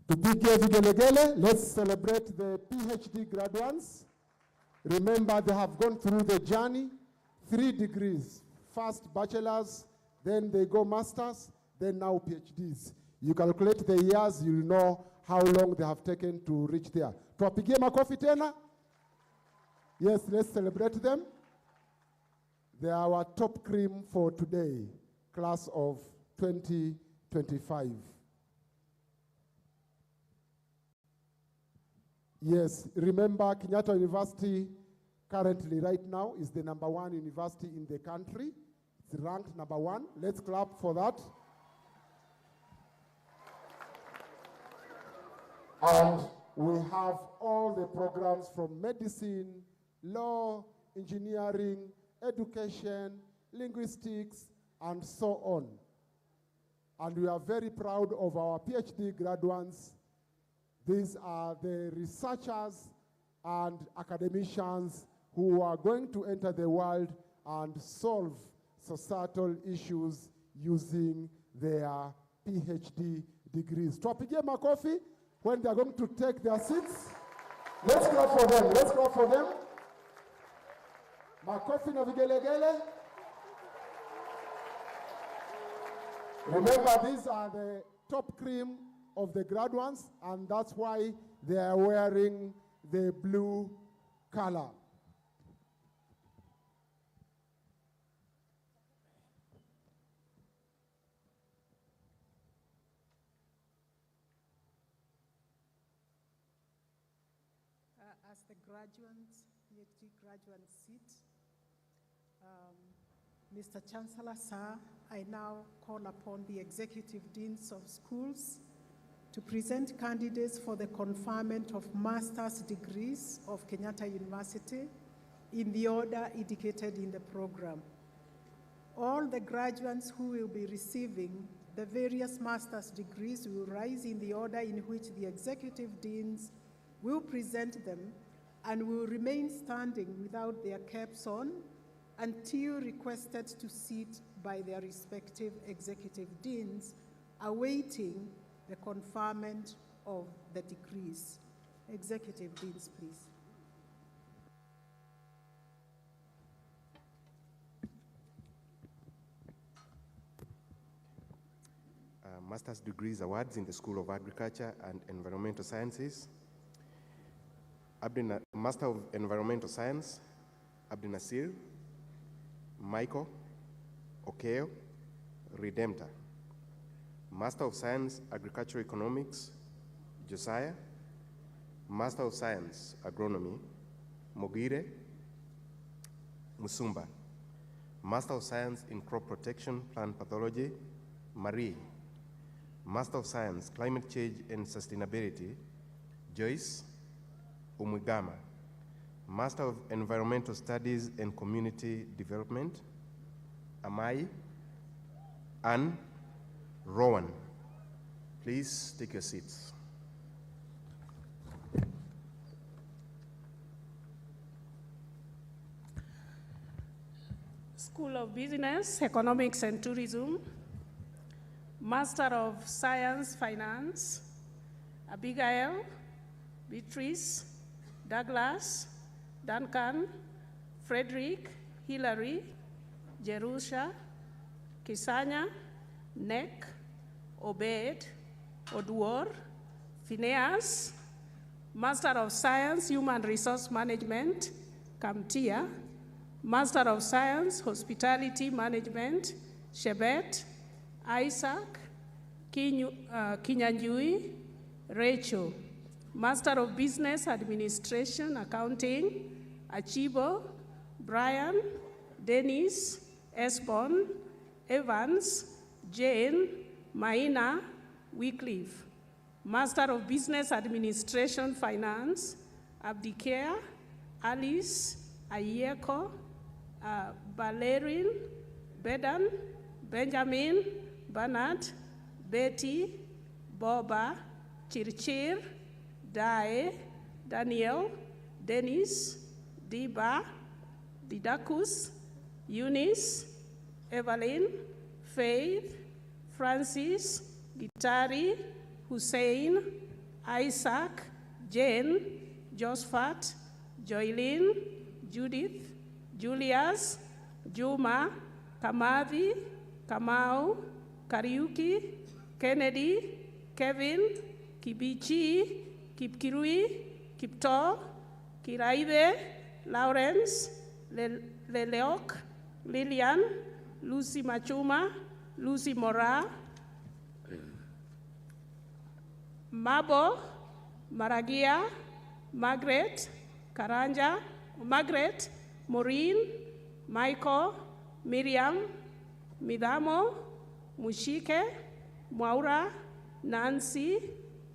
Tupige vigelegele, let's celebrate the PhD graduates. Remember, they have gone through the journey, 3 degrees. First bachelor's, then they go masters, then now PhDs. You calculate the years, you'll know how long they have taken to reach there. Tuwapigie makofi tena? Yes, let's celebrate them. They are our top cream for today, class of 2025. Yes, remember Kenyatta University currently right now is the #1 university in the country. It's ranked #1. Let's clap for that. And we have all the programs from medicine, law, engineering, education, linguistics, and so on. And we are very proud of our PhD graduates. These are the researchers and academicians who are going to enter the world and solve societal issues using their PhD degrees. Tuwapigie makofi when they are going to take their seats. Let's clap for them. Let's clap for them. Makofi na vigelegele. Remember, these are the top cream of the graduates, and that's why they are wearing the blue color. As the graduates, PhD graduates sit, Mr. Chancellor, sir, I now call upon the executive deans of schools to present candidates for the conferment of master's degrees of Kenyatta University in the order indicated in the program. All the graduates who will be receiving the various master's degrees will rise in the order in which the executive deans will present them and will remain standing without their caps on until requested to sit by their respective executive deans, awaiting the conferment of the degrees. Executive deans, please. Master's Degrees Awards in the School of Agriculture and Environmental Sciences. Master of Environmental Science, Abdi Nasir, Michael, Okeo, Redemptor. Master of Science, Agricultural Economics, Josiah. Master of Science, Agronomy, Mogire, Musumba. Master of Science in Crop Protection, Plant Pathology, Marie. Master of Science, Climate Change and Sustainability, Joyce Umwigama. Master of Environmental Studies and Community Development, Amai Ann Rowan. Please take your seats. School of Business, Economics and Tourism, Master of Science, Finance, Abigail, Beatrice, Douglas, Duncan, Frederick, Hillary, Jerusha, Kisanya, Nick, Obed, Oduor, Phineas, Master of Science, Human Resource Management, Kamtia, Master of Science, Hospitality Management, Shebet, Isaac, Kinyanjui, Rachel, Master of Business Administration, Accounting, Achibo, Brian, Dennis, Esbon, Evans, Jane, Maina, Wycliffe, Master of Business Administration, Finance, Abdicare, Alice, Ayeko, Valerin, Bedan, Benjamin, Bernard, Betty, Boba, Chirchir, Dae, Daniel, Dennis, Diba, Didacus, Eunice, Evelyn, Faith, Francis, Gitari, Hussein, Isaac, Jane, Josephat, Joylene, Judith, Julius, Juma, Kamavi, Kamau, Kariuki, Kennedy, Kevin, Kibichi, Kipkirui, Kipto, Kiraibe, Lawrence, Leleok, Lillian, Lucy Machuma, Lucy Mora, Mabo, Maragia, Margaret, Karanja, Margaret, Maureen, Michael, Miriam, Midamo, Mushike, Maura, Nancy,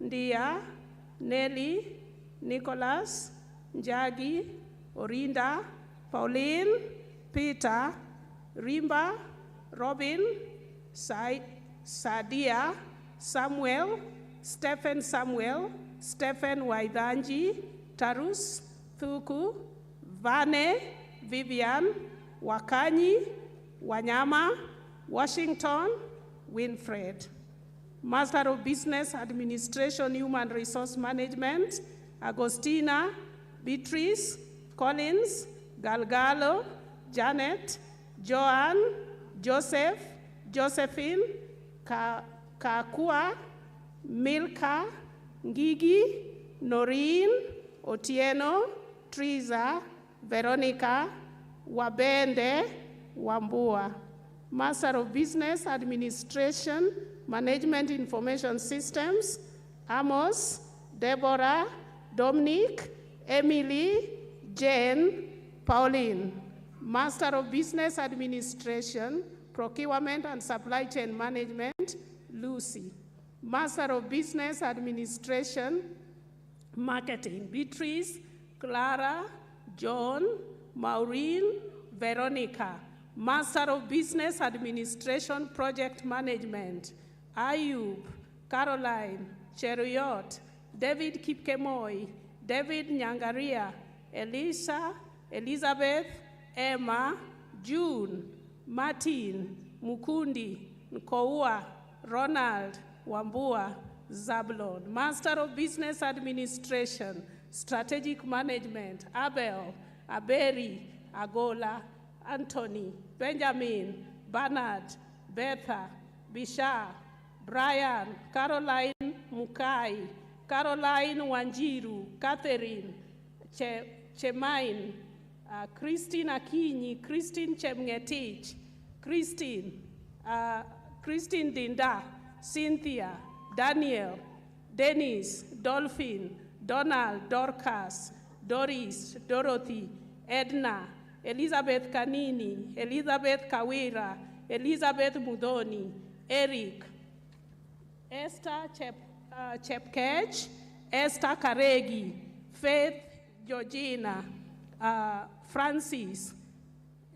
Ndia, Nelly, Nicholas, Njagi, Orinda, Pauline, Peter, Rimba, Robin, Sadia, Samuel, Stephen Waidanji, Tarus, Thuku, Vane, Vivian, Wakanyi, Wanyama, Washington, Winfred. Master of Business Administration, Human Resource Management, Agostina, Beatrice, Collins, Galgalo, Janet, Joanne, Joseph, Josephine, Kakua, Milka, Ngigi, Noreen, Otieno, Triza, Veronica, Wabende, Wambua. Master of Business Administration, Management Information Systems, Amos, Deborah, Dominic, Emily, Jane, Pauline. Master of Business Administration, Procurement and Supply Chain Management, Lucy. Master of Business Administration, Marketing, Beatrice, Clara, John, Maureen, Veronica. Master of Business Administration, Project Management, Ayub, Caroline, Cheruiyot, David Kipkemoi, David Nyangaria, Elisa, Elizabeth, Emma, June, Martin, Mukundi, Nkoua, Ronald, Wambua, Zablon. Master of Business Administration, Strategic Management, Abel, Aberi, Agola, Anthony, Benjamin, Bernard, Betha, Bishar, Brian, Caroline Mukai, Caroline Wanjiru, Catherine, Chemain, Christine Akinyi, Christine Chemngetich, Christine Dinda, Cynthia, Daniel, Dennis, Dolphin, Donald, Dorcas, Doris, Dorothy, Edna, Elizabeth Kanini, Elizabeth Kawira, Elizabeth Mudoni, Eric, Esther Chepkech, Esther Karegi, Faith Georgina, Francis,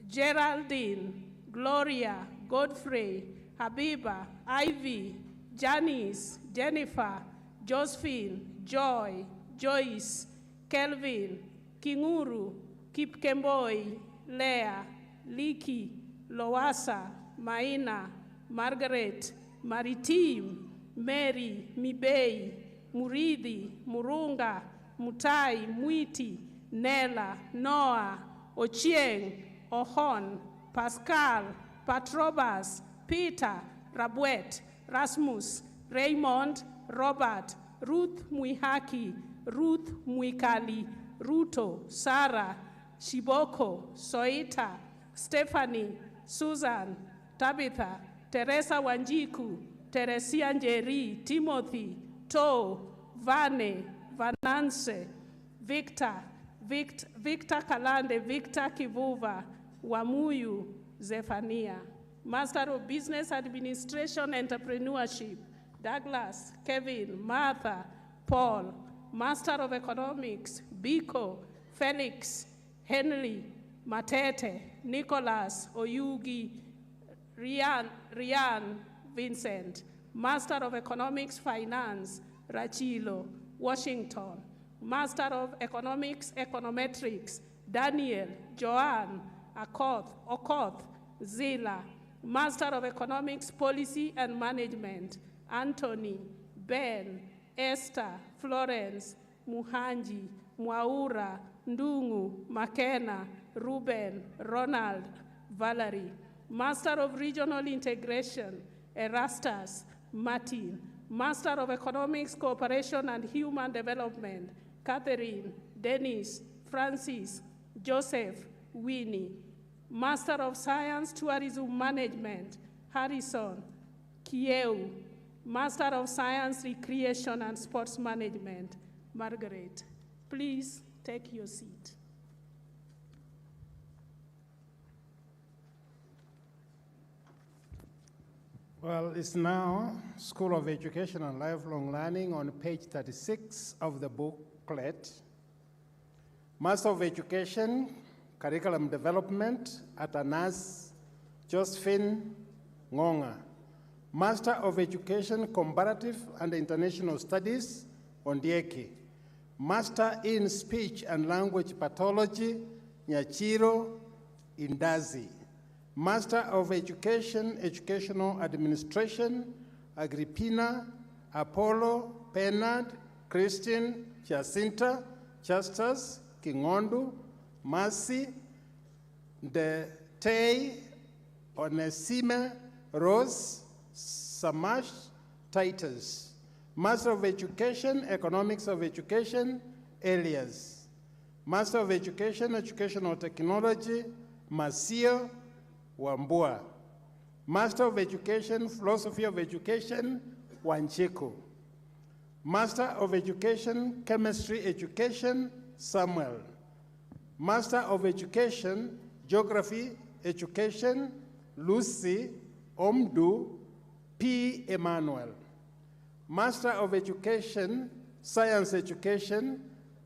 Geraldine, Gloria, Godfrey, Habiba, Ivy, Janice, Jennifer, Josephine, Joy, Joyce, Kelvin, Kinguru, Kipkemboi, Leah, Liki, Loasa, Maina, Margaret, Maritim, Mary, Mibei, Muridi, Murunga, Mutai, Mwiti, Nella, Noah, Ochieng, Ohon, Pascal, Patrobas, Peter, Rabuet, Rasmus, Raymond, Robert, Ruth Muihaki, Ruth Muikali, Ruto, Sarah, Shiboko, Soita, Stephanie, Susan, Tabitha, Teresa Wanjiku, Teresia Njeri, Timothy, To, Vane, Vanance, Victor, Victor Kalande, Victor Kivuva, Wamuyu, Zephania. Master of Business Administration Entrepreneurship, Douglas, Kevin, Martha, Paul. Master of Economics, Biko, Felix, Henry, Matete, Nicholas, Oyugi, Rian, Vincent. Master of Economics, Finance, Rachilo, Washington. Master of Economics, Econometrics, Daniel, Joanne, Okoth, Zila. Master of Economics, Policy and Management, Anthony, Ben, Esther, Florence, Muhanji, Mwaura, Ndungu, Makena, Ruben, Ronald, Valerie. Master of Regional Integration, Erastus, Martin. Master of Economics, Cooperation and Human Development, Catherine, Dennis, Francis, Joseph, Winnie. Master of Science, Tourism Management, Harrison, Kieu. Master of Science, Recreation and Sports Management, Margaret. Please take your seat. Well, it's now School of Education and Lifelong Learning on page 36 of the booklet. Master of Education, Curriculum Development at Anas Josephine Ngonga. Master of Education, Comparative and International Studies, Ondieki. Master in Speech and Language Pathology, Nyachiro Indazi. Master of Education, Educational Administration, Agrippina, Apollo, Bernard, Christian, Jacinta, Justus, Kingondu, Mercy, De Tay, Onesime, Rose, Samash, Titus. Master of Education, Economics of Education, Elias. Master of Education, Educational Technology, Masio Wambua. Master of Education, Philosophy of Education, Wancheko. Master of Education, Chemistry Education, Samuel. Master of Education, Geography Education, Lucy Omdu P. Emmanuel. Master of Education, Science Education,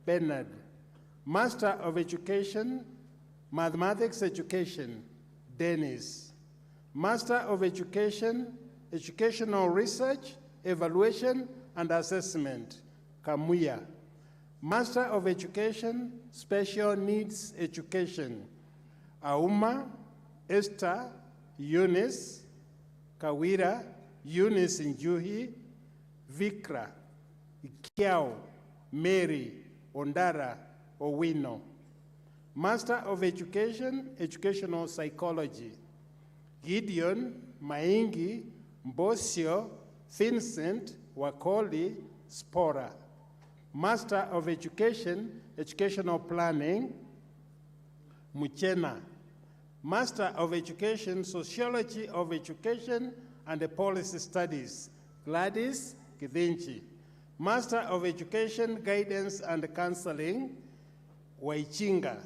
Bernard. Master of Education, Mathematics Education, Dennis. Master of Education, Educational Research, Evaluation, and Assessment, Kamuya. Master of Education, Special Needs Education, Auma, Esther, Eunice, Kawira, Eunice Njuhi, Vikra, Kiao, Mary, Ondara, Owino. Master of Education, Educational Psychology, Gideon, Maingi, Mbosio, Vincent, Wakoli, Spora. Master of Education, Educational Planning, Muchena. Master of Education, Sociology of Education and Policy Studies, Gladys Kidinchi. Master of Education, Guidance and Counseling, Waichinga.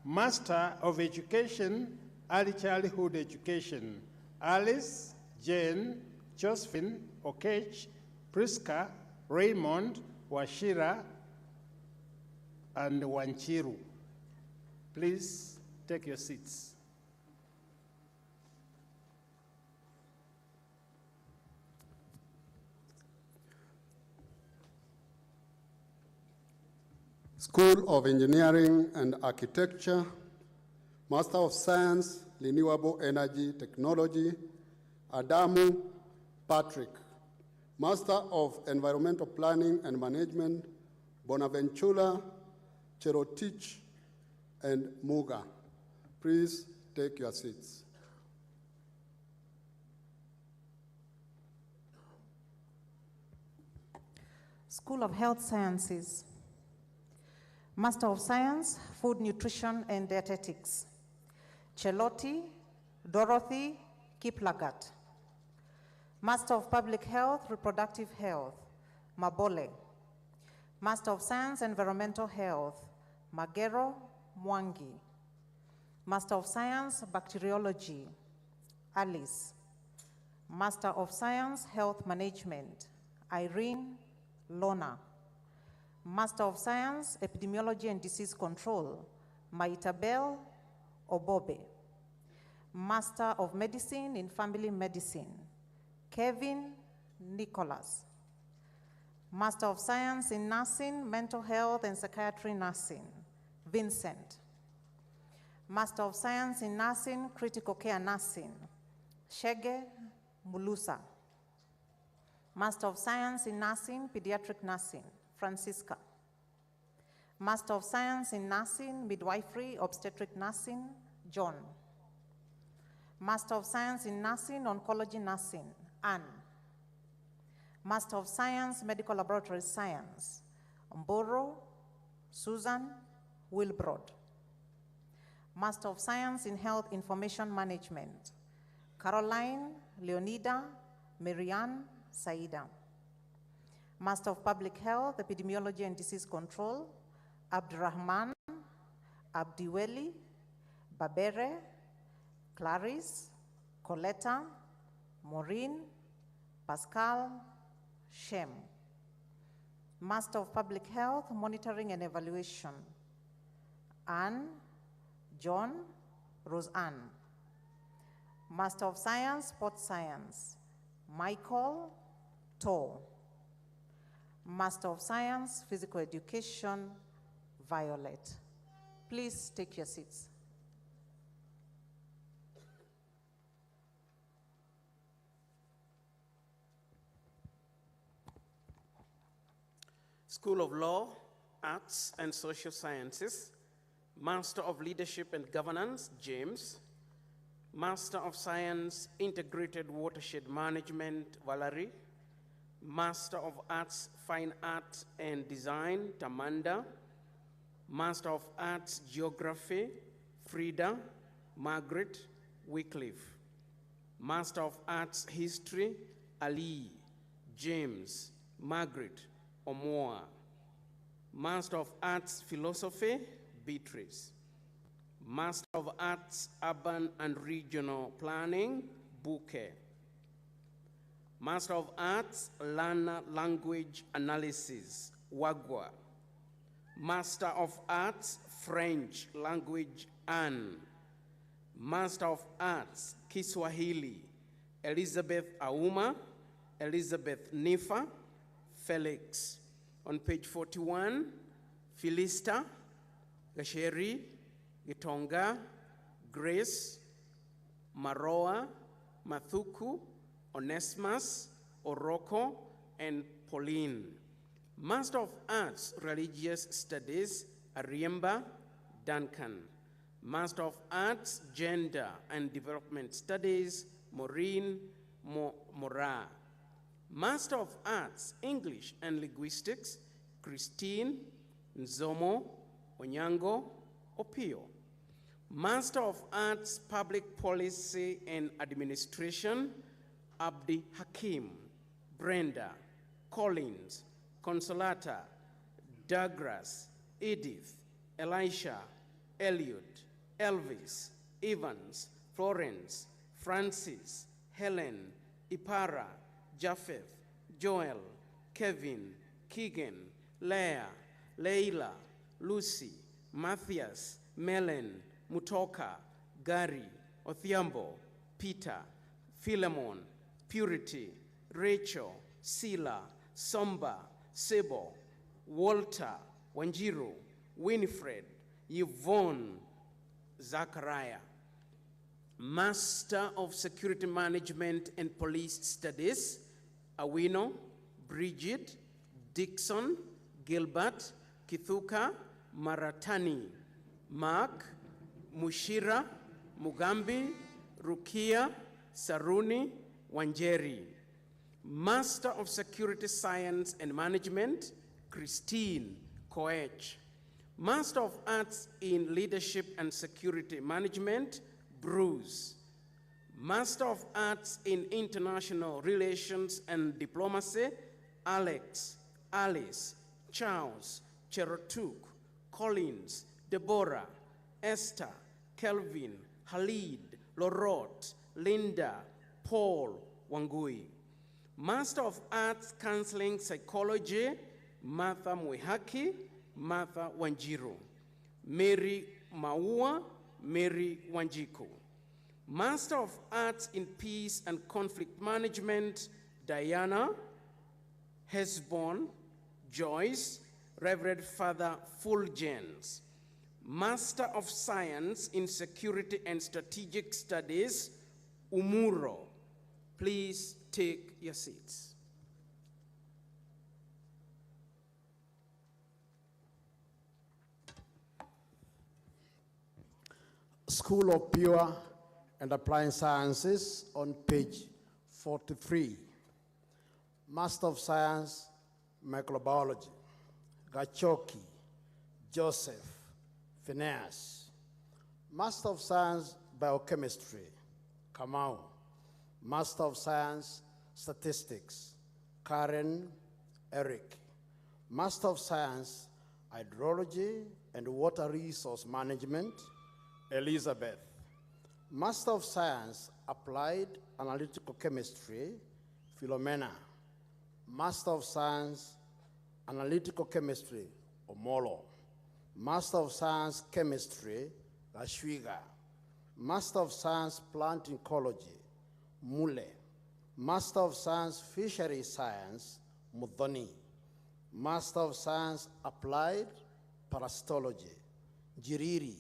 Master of Education, Early Childhood Education, Alice, Jane, Josephine, Okech, Priska, Raymond, Washira, and Wanchiru. Please take your seats. School of Engineering and Architecture, Master of Science, Renewable Energy Technology, Adamu Patrick. Master of Environmental Planning and Management, Bonaventura Cherotich and Muga. Please take your seats. School of Health Sciences. Master of Science, Food, Nutrition, and Dietetics, Chelotti Dorothy Kiplagat. Master of Public Health, Reproductive Health, Mabole. Master of Science, Environmental Health, Magero Mwangi. Master of Science, Bacteriology, Alice. Master of Science, Health Management, Irene Lona. Master of Science, Epidemiology and Disease Control, Maitabel Obobe. Master of Medicine in Family Medicine, Kevin Nicholas. Master of Science in Nursing, Mental Health and Psychiatry Nursing, Vincent. Master of Science in Nursing, Critical Care Nursing, Shege Mulusa. Master of Science in Nursing, Pediatric Nursing, Francisca. Master of Science in Nursing, Midwifery, Obstetric Nursing, John. Master of Science in Nursing, Oncology Nursing, Anne. Master of Science, Medical Laboratory Science, Mboro, Susan, Wilbrod. Master of Science in Health Information Management, Caroline, Leonida, Marianne, Saida. Master of Public Health, Epidemiology and Disease Control, Abdurrahman, Abdiweli, Babere, Clarice, Coletta, Maureen, Pascal, Shem. Master of Public Health, Monitoring and Evaluation, Anne, John, Roseanne. Master of Science, Sports Science, Michael, Tor. Master of Science, Physical Education, Violet. Please take your seats. School of Law, Arts and Social Sciences, Master of Leadership and Governance, James. Master of Science, Integrated Watershed Management, Valerie. Master of Arts, Fine Art and Design, Tamanda. Master of Arts, Geography, Frida, Margaret, Wycliffe. Master of Arts, History, Ali, James, Margaret, Omoa. Master of Arts, Philosophy, Beatrice. Master of Arts, Urban and Regional Planning, Bouquet. Master of Arts, Learner Language Analysis, Wagwa. Master of Arts, French Language, Anne. Master of Arts, Kiswahili, Elizabeth Auma, Elizabeth Nifa, Felix. On page 41, Philista, Gasheri, Gitonga, Grace, Maroa, Mathuku, Onesimus, Oroko, and Pauline. Master of Arts, Religious Studies, Ariemba, Duncan. Master of Arts, Gender and Development Studies, Maureen Mora. Master of Arts, English and Linguistics, Christine Nzomo Onyango Opio. Master of Arts, Public Policy and Administration, Abdi Hakim, Brenda, Collins, Consolata, Douglas, Edith, Elisha, Elliot, Elvis, Evans, Florence, Francis, Helen, Ipara, Japheth, Joel, Kevin, Keegan, Leah, Leila, Lucy, Matthias, Melen, Mutoka, Gary, Othiambo, Peter, Philemon, Purity, Rachel, Sila, Somba, Sebo, Walter, Wanjiru, Winifred, Yvonne, Zachariah. Master of Security Management and Police Studies, Awino, Bridget, Dixon, Gilbert, Kithuka, Maratani, Mark, Mushira, Mugambi, Rukia, Saruni, Wanjeri. Master of Security Science and Management, Christine Koech. Master of Arts in Leadership and Security Management, Bruce. Master of Arts in International Relations and Diplomacy, Alex, Alice, Charles, Cherotuk, Collins, Deborah, Esther, Kelvin, Halid, Lorot, Linda, Paul, Wangui. Master of Arts Counseling Psychology, Martha Mwihaki, Martha Wanjiru. Mary Maua, Mary Wanjiku. Master of Arts in Peace and Conflict Management, Diana Hesbon, Joyce, Reverend Father Fulgence. Master of Science in Security and Strategic Studies, Umuro. Please take your seats. School of Pure and Applied Sciences on page 43. Master of Science, Microbiology, Gachoki, Joseph, Phineas. Master of Science, Biochemistry, Kamau. Master of Science, Statistics, Karen, Eric. Master of Science, Hydrology and Water Resource Management, Elizabeth. Master of Science, Applied Analytical Chemistry, Philomena. Master of Science, Analytical Chemistry, Omolo. Master of Science, Chemistry, Gashwiga. Master of Science, Plant Ecology, Mule. Master of Science, Fishery Science, Mudhoni. Master of Science, Applied Parasitology, Jiriri.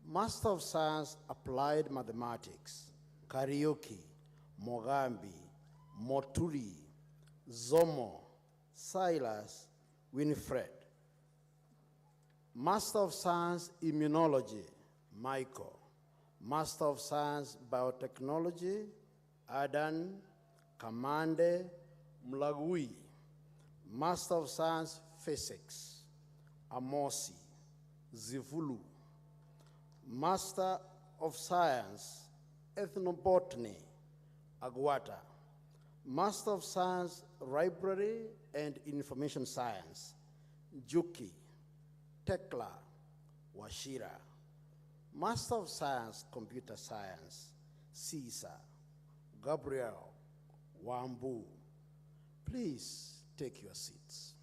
Master of Science, Applied Mathematics, Karaoke, Mogambi, Moturi, Zomo, Silas, Winifred. Master of Science, Immunology, Michael. Master of Science, Biotechnology, Adan, Kamande, Mlagui, Master of Science, Physics, Amosi, Zivulu, Master of Science, Ethnobotany, Agwata, Master of Science, Library and Information Science, Juki, Tekla, Washira, Master of Science, Computer Science, Caesar, Gabriel, Wambu. Please take your seats.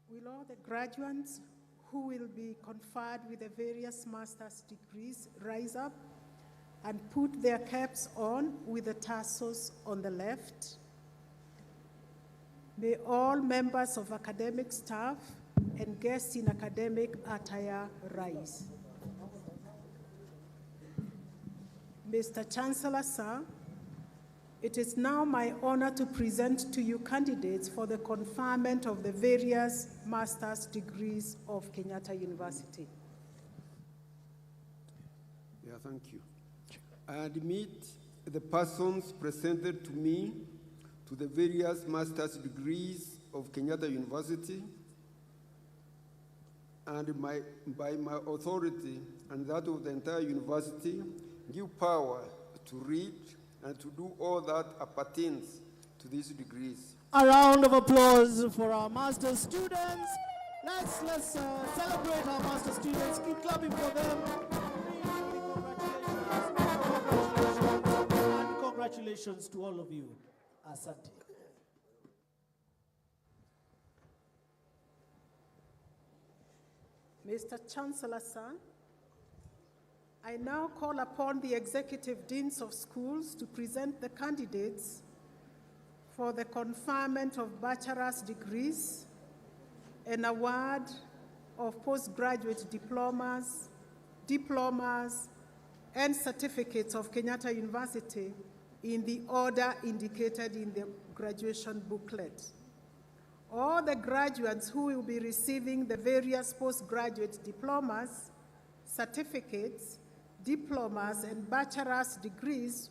Will all the graduates who will be conferred with the various master's degrees rise up and put their caps on with the tassels on the left? May all members of academic staff and guests in academic attire rise. Mr. Chancellor, sir, it is now my honor to present to you candidates for the conferment of the various master's degrees of Kenyatta University. Yeah, thank you. I admit the persons presented to me to the various master's degrees of Kenyatta University, and by my authority and that of the entire university, give power to read and to do all that appertains to these degrees. A round of applause for our master's students. Let's celebrate our master's students. Keep clapping for them. Congratulations. And congratulations to all of you. Asante. Mr. Chancellor, sir, I now call upon the executive deans of schools to present the candidates for the conferment of bachelor's degrees and award of postgraduate diplomas, and certificates of Kenyatta University in the order indicated in the graduation booklet. All the graduates who will be receiving the various postgraduate diplomas, certificates, diplomas, and bachelor's degrees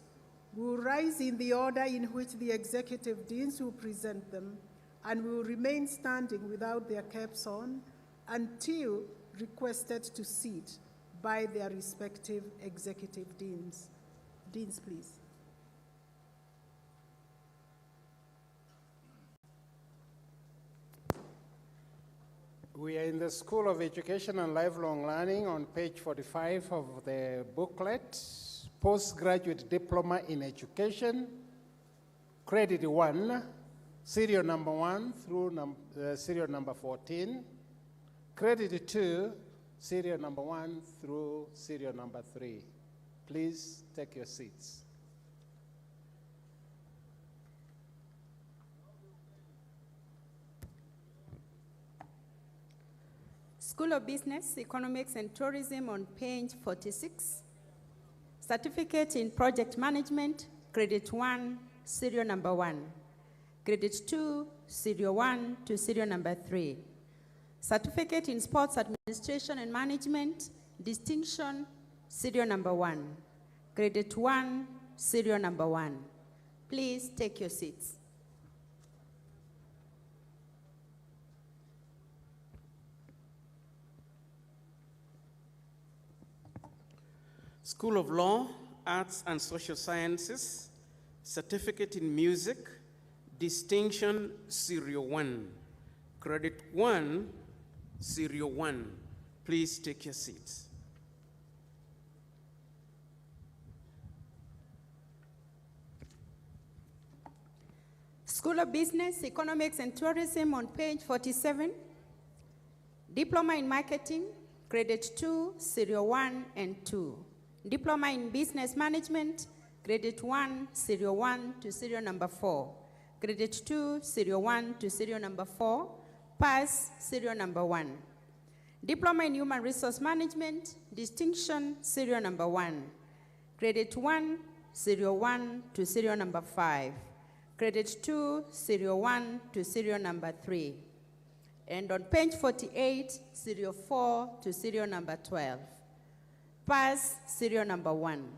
will rise in the order in which the executive deans will present them and will remain standing without their caps on until requested to sit by their respective executive deans. Deans, please. We are in the School of Education and Lifelong Learning on page 45 of the booklet, Postgraduate Diploma in Education, Credit 1, serial number 1 through serial number 14, Credit 2, serial number 1 through serial number 3. Please take your seats. School of Business, Economics and Tourism on page 46. Certificate in Project Management, Credit 1, serial number 1. Credit 2, serial 1 to serial number 3. Certificate in Sports Administration and Management, Distinction, serial number 1. Credit 1, serial number 1. Please take your seats. School of Law, Arts and Social Sciences, Certificate in Music, Distinction, Serial 1. Credit 1, Serial 1. Please take your seats. School of Business, Economics and Tourism on page 47. Diploma in Marketing, Credit 2, Serial 1 and 2. Diploma in Business Management, Credit 1, Serial 1 to serial number 4. Credit 2, Serial 1 to serial number 4. Pass, serial number 1. Diploma in Human Resource Management, Distinction, serial number 1. Credit 1, Serial 1 to serial number 5. Credit 2, Serial 1 to serial number 3. And on page 48, Serial 4 to serial number 12. Pass, serial number 1.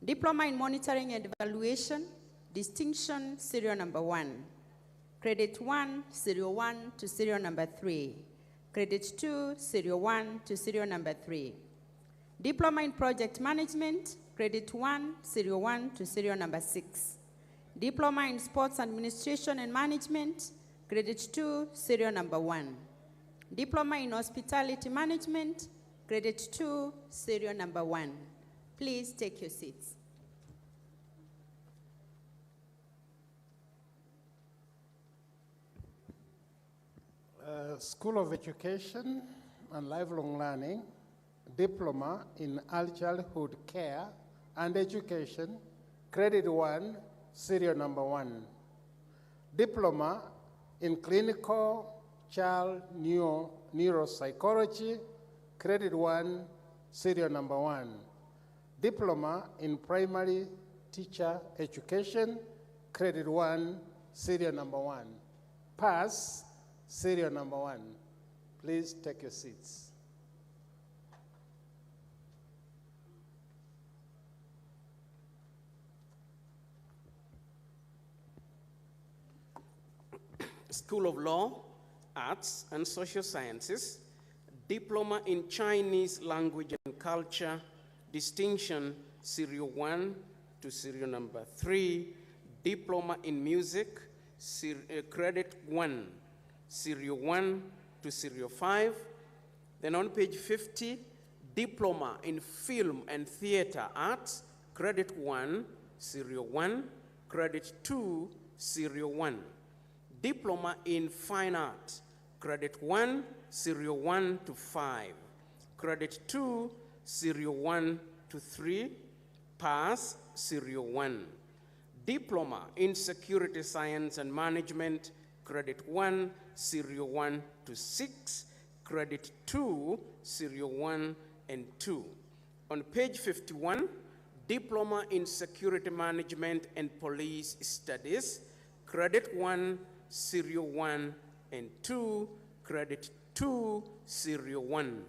Diploma in Monitoring and Evaluation, Distinction, Serial Number 1. Credit 1, Serial 1 to Serial Number 3. Credit 2, Serial 1 to Serial Number 3. Diploma in Project Management, Credit 1, Serial 1 to Serial Number 6. Diploma in Sports Administration and Management, Credit 2, Serial Number 1. Diploma in Hospitality Management, Credit 2, Serial Number 1. Please take your seats. School of Education and Lifelong Learning, Diploma in Early Childhood Care and Education, Credit 1, Serial Number 1. Diploma in Clinical Child Neuropsychology, Credit 1, Serial Number 1. Diploma in Primary Teacher Education, Credit 1, Serial Number 1. Pass, Serial Number 1. Please take your seats. School of Law, Arts and Social Sciences, Diploma in Chinese Language and Culture, Distinction, Serial 1 to Serial Number 3, Diploma in Music, Credit 1, Serial 1 to Serial 5. Then on page 50, Diploma in Film and Theater Arts, Credit 1, Serial 1, Credit 2, Serial 1. Diploma in Fine Art, Credit 1, Serial 1 to 5. Credit 2, Serial 1 to 3. Pass, Serial 1. Diploma in Security Science and Management, Credit 1, Serial 1 to 6. Credit 2, Serial 1 and 2. On page 51, Diploma in Security Management and Police Studies, Credit 1, Serial 1 and 2, Credit 2, Serial 1.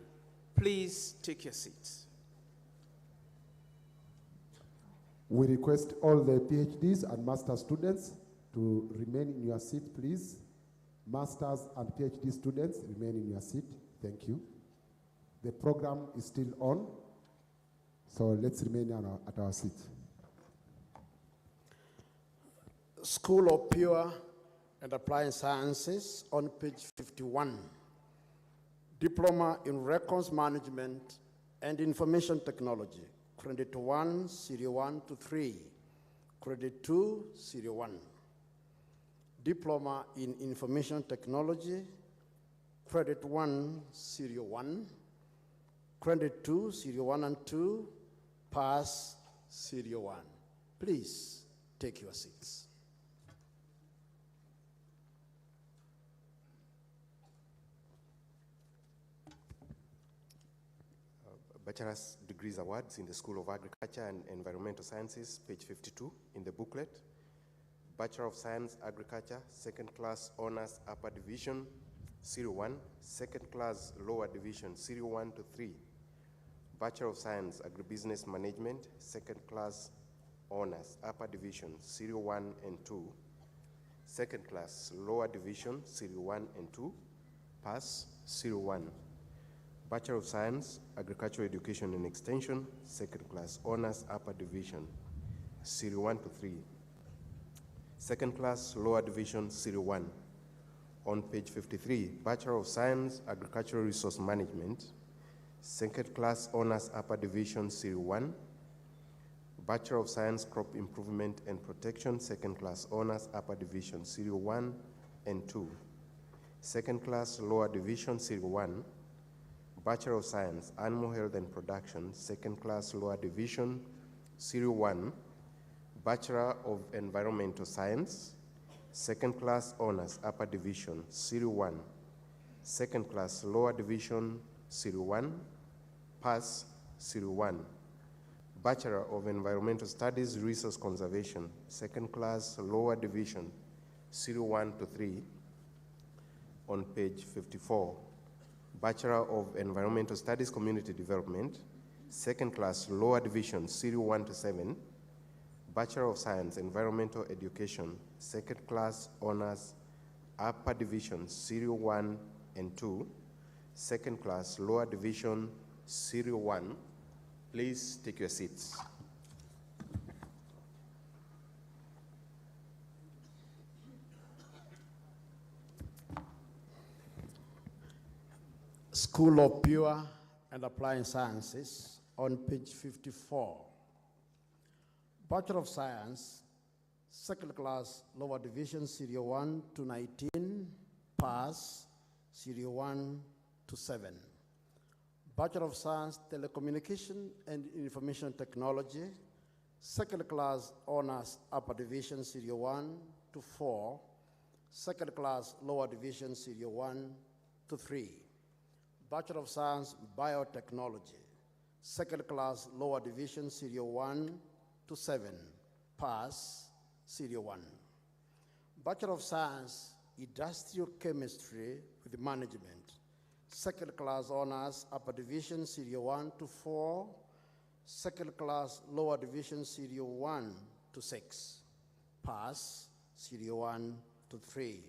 Please take your seats. We request all the PhDs and master students to remain in your seat, please. Masters and PhD students, remain in your seat. Thank you. The program is still on, so let's remain at our seat. School of Pure and Applied Sciences on page 51. Diploma in Records Management and Information Technology, Credit 1, Serial 1 to 3. Credit 2, Serial 1. Diploma in Information Technology, Credit 1, Serial 1. Credit 2, Serial 1 and 2. Pass, Serial 1. Please take your seats. Bachelor's Degrees Awards in the School of Agriculture and Environmental Sciences, page 52 in the booklet. Bachelor of Science, Agriculture, Second Class Honors, Upper Division, Serial 1, Second Class Lower Division, Serial 1 to 3. Bachelor of Science, Agribusiness Management, Second Class Honors, Upper Division, Serial 1 and 2. Second Class Lower Division, Serial 1 and 2. Pass, Serial 1. Bachelor of Science, Agricultural Education and Extension, Second Class Honors, Upper Division, Serial 1 to 3. Second Class Lower Division, Serial 1. On page 53, Bachelor of Science, Agricultural Resource Management, Second Class Honors, Upper Division, Serial 1. Bachelor of Science, Crop Improvement and Protection, Second Class Honors, Upper Division, Serial 1 and 2. Second Class Lower Division, Serial 1. Bachelor of Science, Animal Health and Production, Second Class Lower Division, Serial 1. Bachelor of Environmental Science, Second Class Honors, Upper Division, Serial 1. Second Class Lower Division, Serial 1. Pass, Serial 1. Bachelor of Environmental Studies, Resource Conservation, Second Class Lower Division, Serial 1 to 3. On page 54. Bachelor of Environmental Studies, Community Development, second class lower division, Serial 1 to 7, Bachelor of Science, Environmental Education, second class honors, upper division, Serial 1 and 2, second class lower division, Serial 1. Please take your seats. School of Pure and Applied Sciences on page 54. Bachelor of Science, second class lower division, Serial 1 to 19, pass, Serial 1 to 7. Bachelor of Science, Telecommunication and Information Technology, second class honors, upper division, Serial 1 to 4, second class lower division, Serial 1 to 3. Bachelor of Science, Biotechnology, second class lower division, Serial 1 to 7, pass, Serial 1. Bachelor of Science, Industrial Chemistry with Management, second class honors, upper division, Serial 1 to 4, second class lower division, Serial 1 to 6, pass, Serial 1 to 3.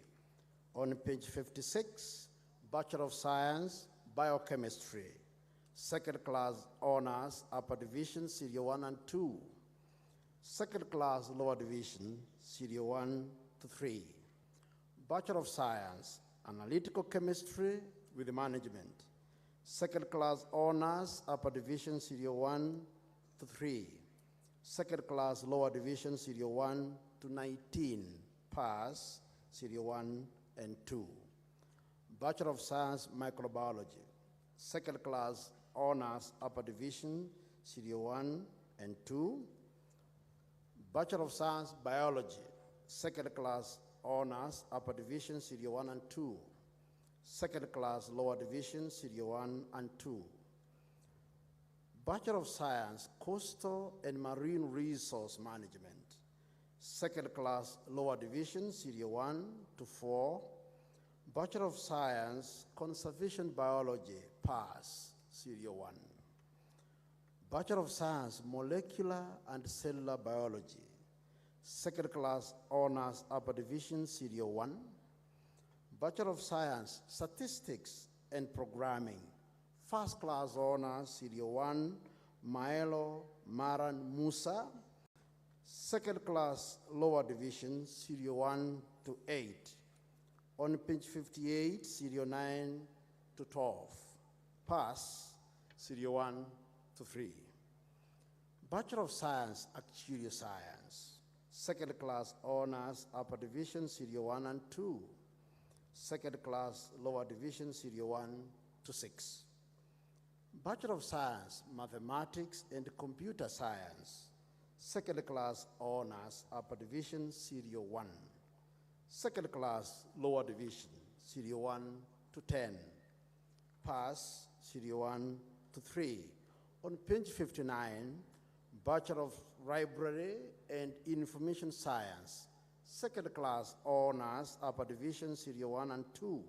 On page 56, Bachelor of Science, Biochemistry, second class honors, upper division, Serial 1 and 2, second class lower division, Serial 1 to 3. Bachelor of Science, Analytical Chemistry with Management, second class honors, upper division, Serial 1 to 3, second class lower division, Serial 1 to 19, pass, Serial 1 and 2. Bachelor of Science, Microbiology, second class honors, upper division, Serial 1 and 2. Bachelor of Science, Biology, second class honors, upper division, Serial 1 and 2. Second class lower division, Serial 1 and 2. Bachelor of Science, Coastal and Marine Resource Management, second class lower division, Serial 1 to 4. Bachelor of Science, Conservation Biology, pass, Serial 1. Bachelor of Science, Molecular and Cellular Biology, second class honors, upper division, Serial 1. Bachelor of Science, Statistics and Programming, first class honors, Serial 1, Maelo Maran Musa, second class lower division, Serial 1 to 8. On page 58, Serial 9 to 12. Pass, Serial 1 to 3. Bachelor of Science, Actuarial Science, second class honors, upper division, Serial 1 and 2. Second class lower division, Serial 1 to 6. Bachelor of Science, Mathematics and Computer Science, second class honors, upper division, Serial 1. Second class lower division, Serial 1 to 10. Pass, Serial 1 to 3. On page 59, Bachelor of Library and Information Science, second class honors, upper division, Serial 1 and 2.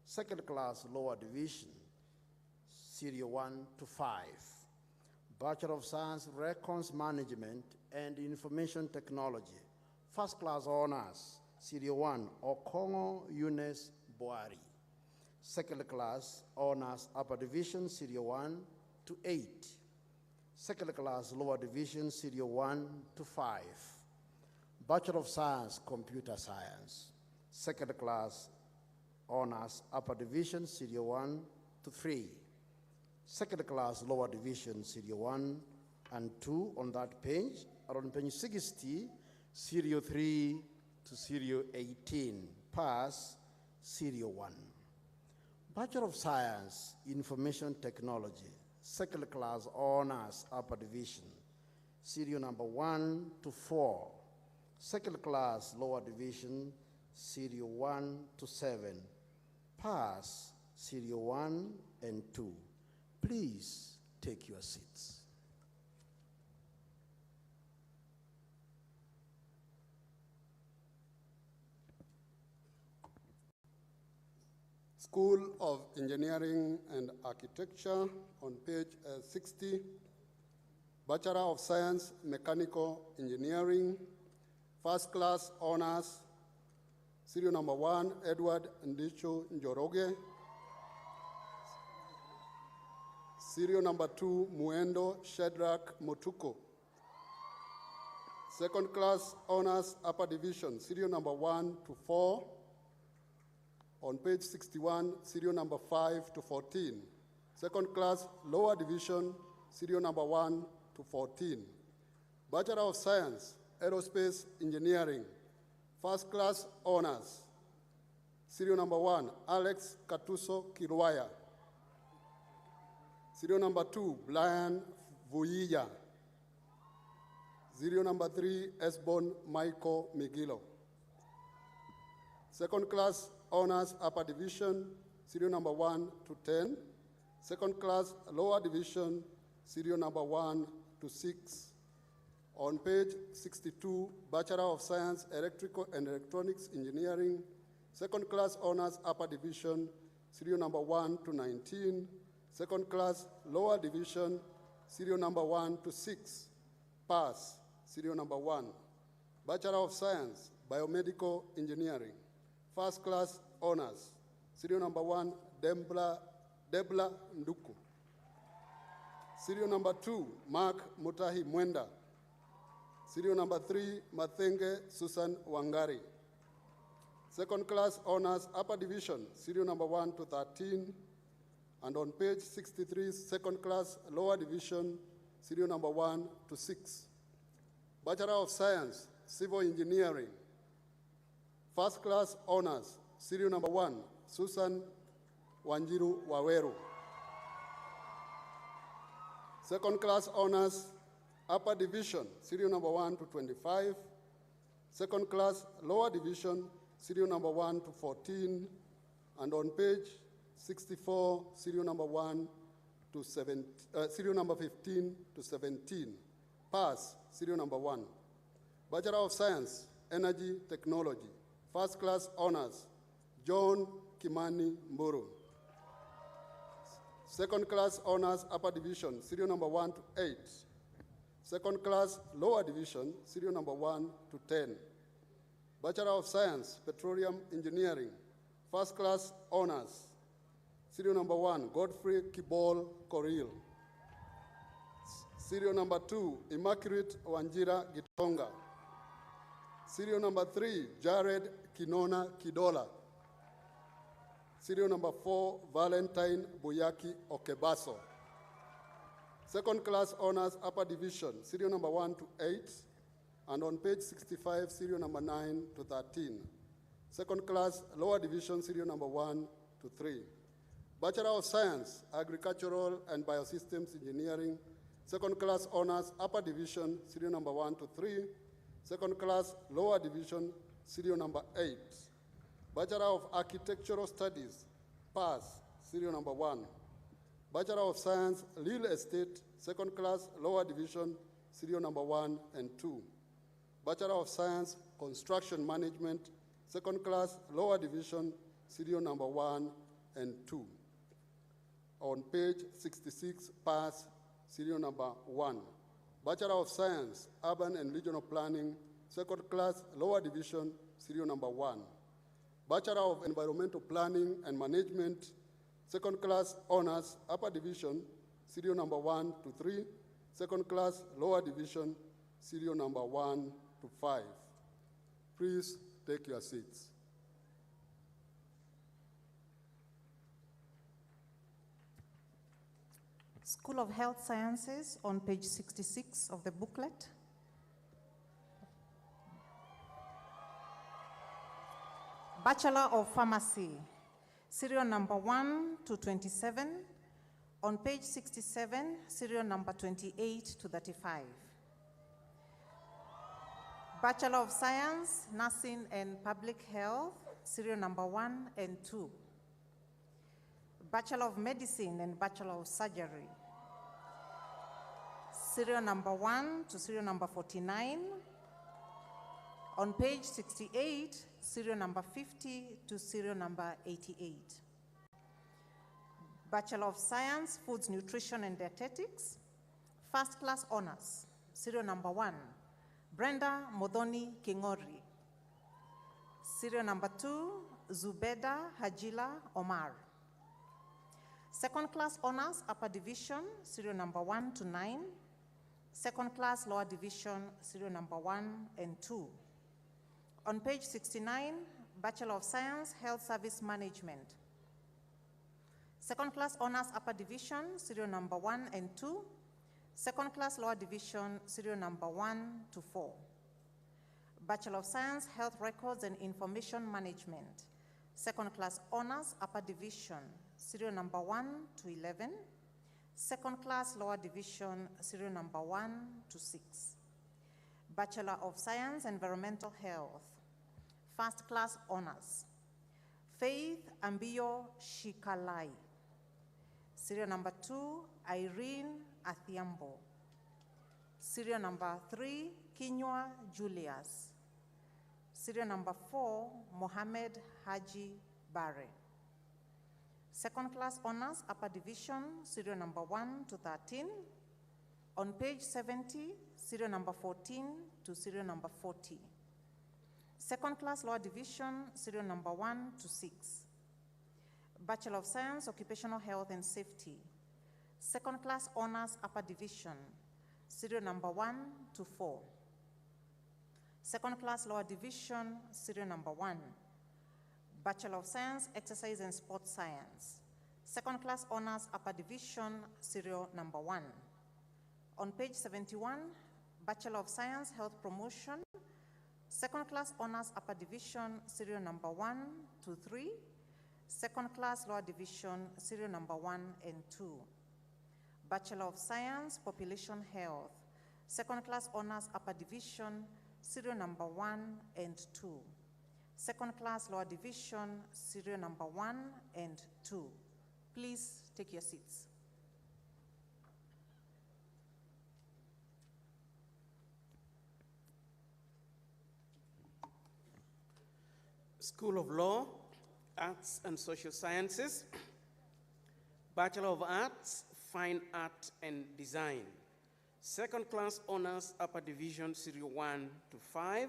Second class lower division, Serial 1 to 5. Bachelor of Science, Records Management and Information Technology, first class honors, Serial 1, Okongo Eunice Boari. Second class honors, upper division, Serial 1 to 8. Second class lower division, Serial 1 to 5. Bachelor of Science, Computer Science, second class honors, upper division, Serial 1 to 3. Second class lower division, Serial 1 and 2 on that page. On page 60, Serial 3 to Serial 18, pass, Serial 1. Bachelor of Science, Information Technology, second class honors, upper division, Serial number 1 to 4. Second class lower division, Serial 1 to 7. Pass, Serial 1 and 2. Please take your seats. School of Engineering and Architecture on page 60. Bachelor of Science, Mechanical Engineering, First Class Honors, serial number 1, Edward Ndicho Njoroge. Serial number 2, Muendo Shadrach Motuko. Second Class Honors, Upper Division, serial number 1 to 4. On page 61, serial number 5 to 14. Second Class Lower Division, serial number 1 to 14. Bachelor of Science, Aerospace Engineering, First Class Honors, serial number 1, Alex Katuso Kirwaya. Serial number 2, Brian Vuyiya. Serial number 3, Esbon Michael Migilo. Second Class Honors Upper Division, serial number 1 to 10. Second Class Lower Division, serial number 1 to 6. On page 62, Bachelor of Science, Electrical and Electronics Engineering, Second Class Honors Upper Division, serial number 1 to 19. Second Class Lower Division, serial number 1 to 6. Pass, serial number 1. Bachelor of Science, Biomedical Engineering, First Class Honors, serial number 1, Debla Nduku. Serial number 2, Mark Mutahi Mwenda. Serial number 3, Mathenge Susan Wangari. Second Class Honors Upper Division, serial number 1 to 13. And on page 63, Second Class Lower Division, serial number 1 to 6. Bachelor of Science, Civil Engineering, First Class Honors, serial number 1, Susan Wanjiru Waweru. Second Class Honors, Upper Division, serial number 1 to 25. Second Class Lower Division, serial number 1 to 14. And on page 64, serial number 1 to 7, serial number 15 to 17. Pass, serial number 1. Bachelor of Science, Energy Technology, First Class Honors, John Kimani Mburu. Second Class Honors Upper Division, serial number 1 to 8. Second Class Lower Division, serial number 1 to 10. Bachelor of Science, Petroleum Engineering, First Class Honors, serial number 1, Godfrey Kibol Koril. Serial number 2, Immaculate Wanjira Gitonga. Serial number 3, Jared Kinona Kidola. Serial number 4, Valentine Buyaki Okebaso. Second Class Honors Upper Division, serial number 1 to 8. And on page 65, serial number 9 to 13. Second Class Lower Division, serial number 1 to 3. Bachelor of Science, Agricultural and Biosystems Engineering, Second Class Honors Upper Division, serial number 1 to 3. Second Class Lower Division, serial number 8. Bachelor of Architectural Studies, Pass, serial number 1. Bachelor of Science, Real Estate, Second Class Lower Division, serial number 1 and 2. Bachelor of Science, Construction Management, Second Class Lower Division, serial number 1 and 2. On page 66, Pass, serial number 1. Bachelor of Science, Urban and Regional Planning, Second Class Lower Division, serial number 1. Bachelor of Environmental Planning and Management, Second Class Honors, Upper Division, serial number 1 to 3. Second Class Lower Division, serial number 1 to 5. Please take your seats. School of Health Sciences on page 66 of the booklet. Bachelor of Pharmacy, serial number 1 to 27, on page 67, serial number 28 to 35. Bachelor of Science, Nursing and Public Health, serial number 1 and 2. Bachelor of Medicine and Bachelor of Surgery, serial number 1 to serial number 49. On page 68, serial number 50 to serial number 88. Bachelor of Science, Foods, Nutrition and Dietetics, First class honors, serial number 1, Brenda Modoni Kingori. Serial number 2, Zubeda Hajila Omar. Second class honors, upper division, serial number 1 to 9. Second class lower division, serial number 1 and 2. On page 69, Bachelor of Science, Health Service Management. Second class honors, upper division, serial number 1 and 2. Second class lower division, serial number 1 to 4. Bachelor of Science, Health Records and Information Management. Second class honors, upper division, serial number 1 to 11. Second class lower division, serial number 1 to 6. Bachelor of Science, Environmental Health. First class honors, Faith Ambio Shikalai. Serial number 2, Irene Athiambo. Serial number 3, Kinywa Julius. Serial number 4, Mohammed Haji Bare. Second class honors, upper division, serial number 1 to 13. On page 70, serial number 14 to serial number 40. Second class lower division, serial number 1 to 6. Bachelor of Science, Occupational Health and Safety. Second class honors, upper division, serial number 1 to 4. Second class lower division, serial number 1. Bachelor of Science, Exercise and Sports Science. Second class honors, upper division, serial number 1. On page 71, Bachelor of Science, Health Promotion. Second class honors, upper division, serial number 1 to 3. Second class lower division, serial number 1 and 2. Bachelor of Science, Population Health. Second class honors, upper division, serial number 1 and 2. Second class lower division, serial number 1 and 2. Please take your seats. School of Law, Arts and Social Sciences, Bachelor of Arts, Fine Art and Design. Second class honors, upper division, serial 1 to 5.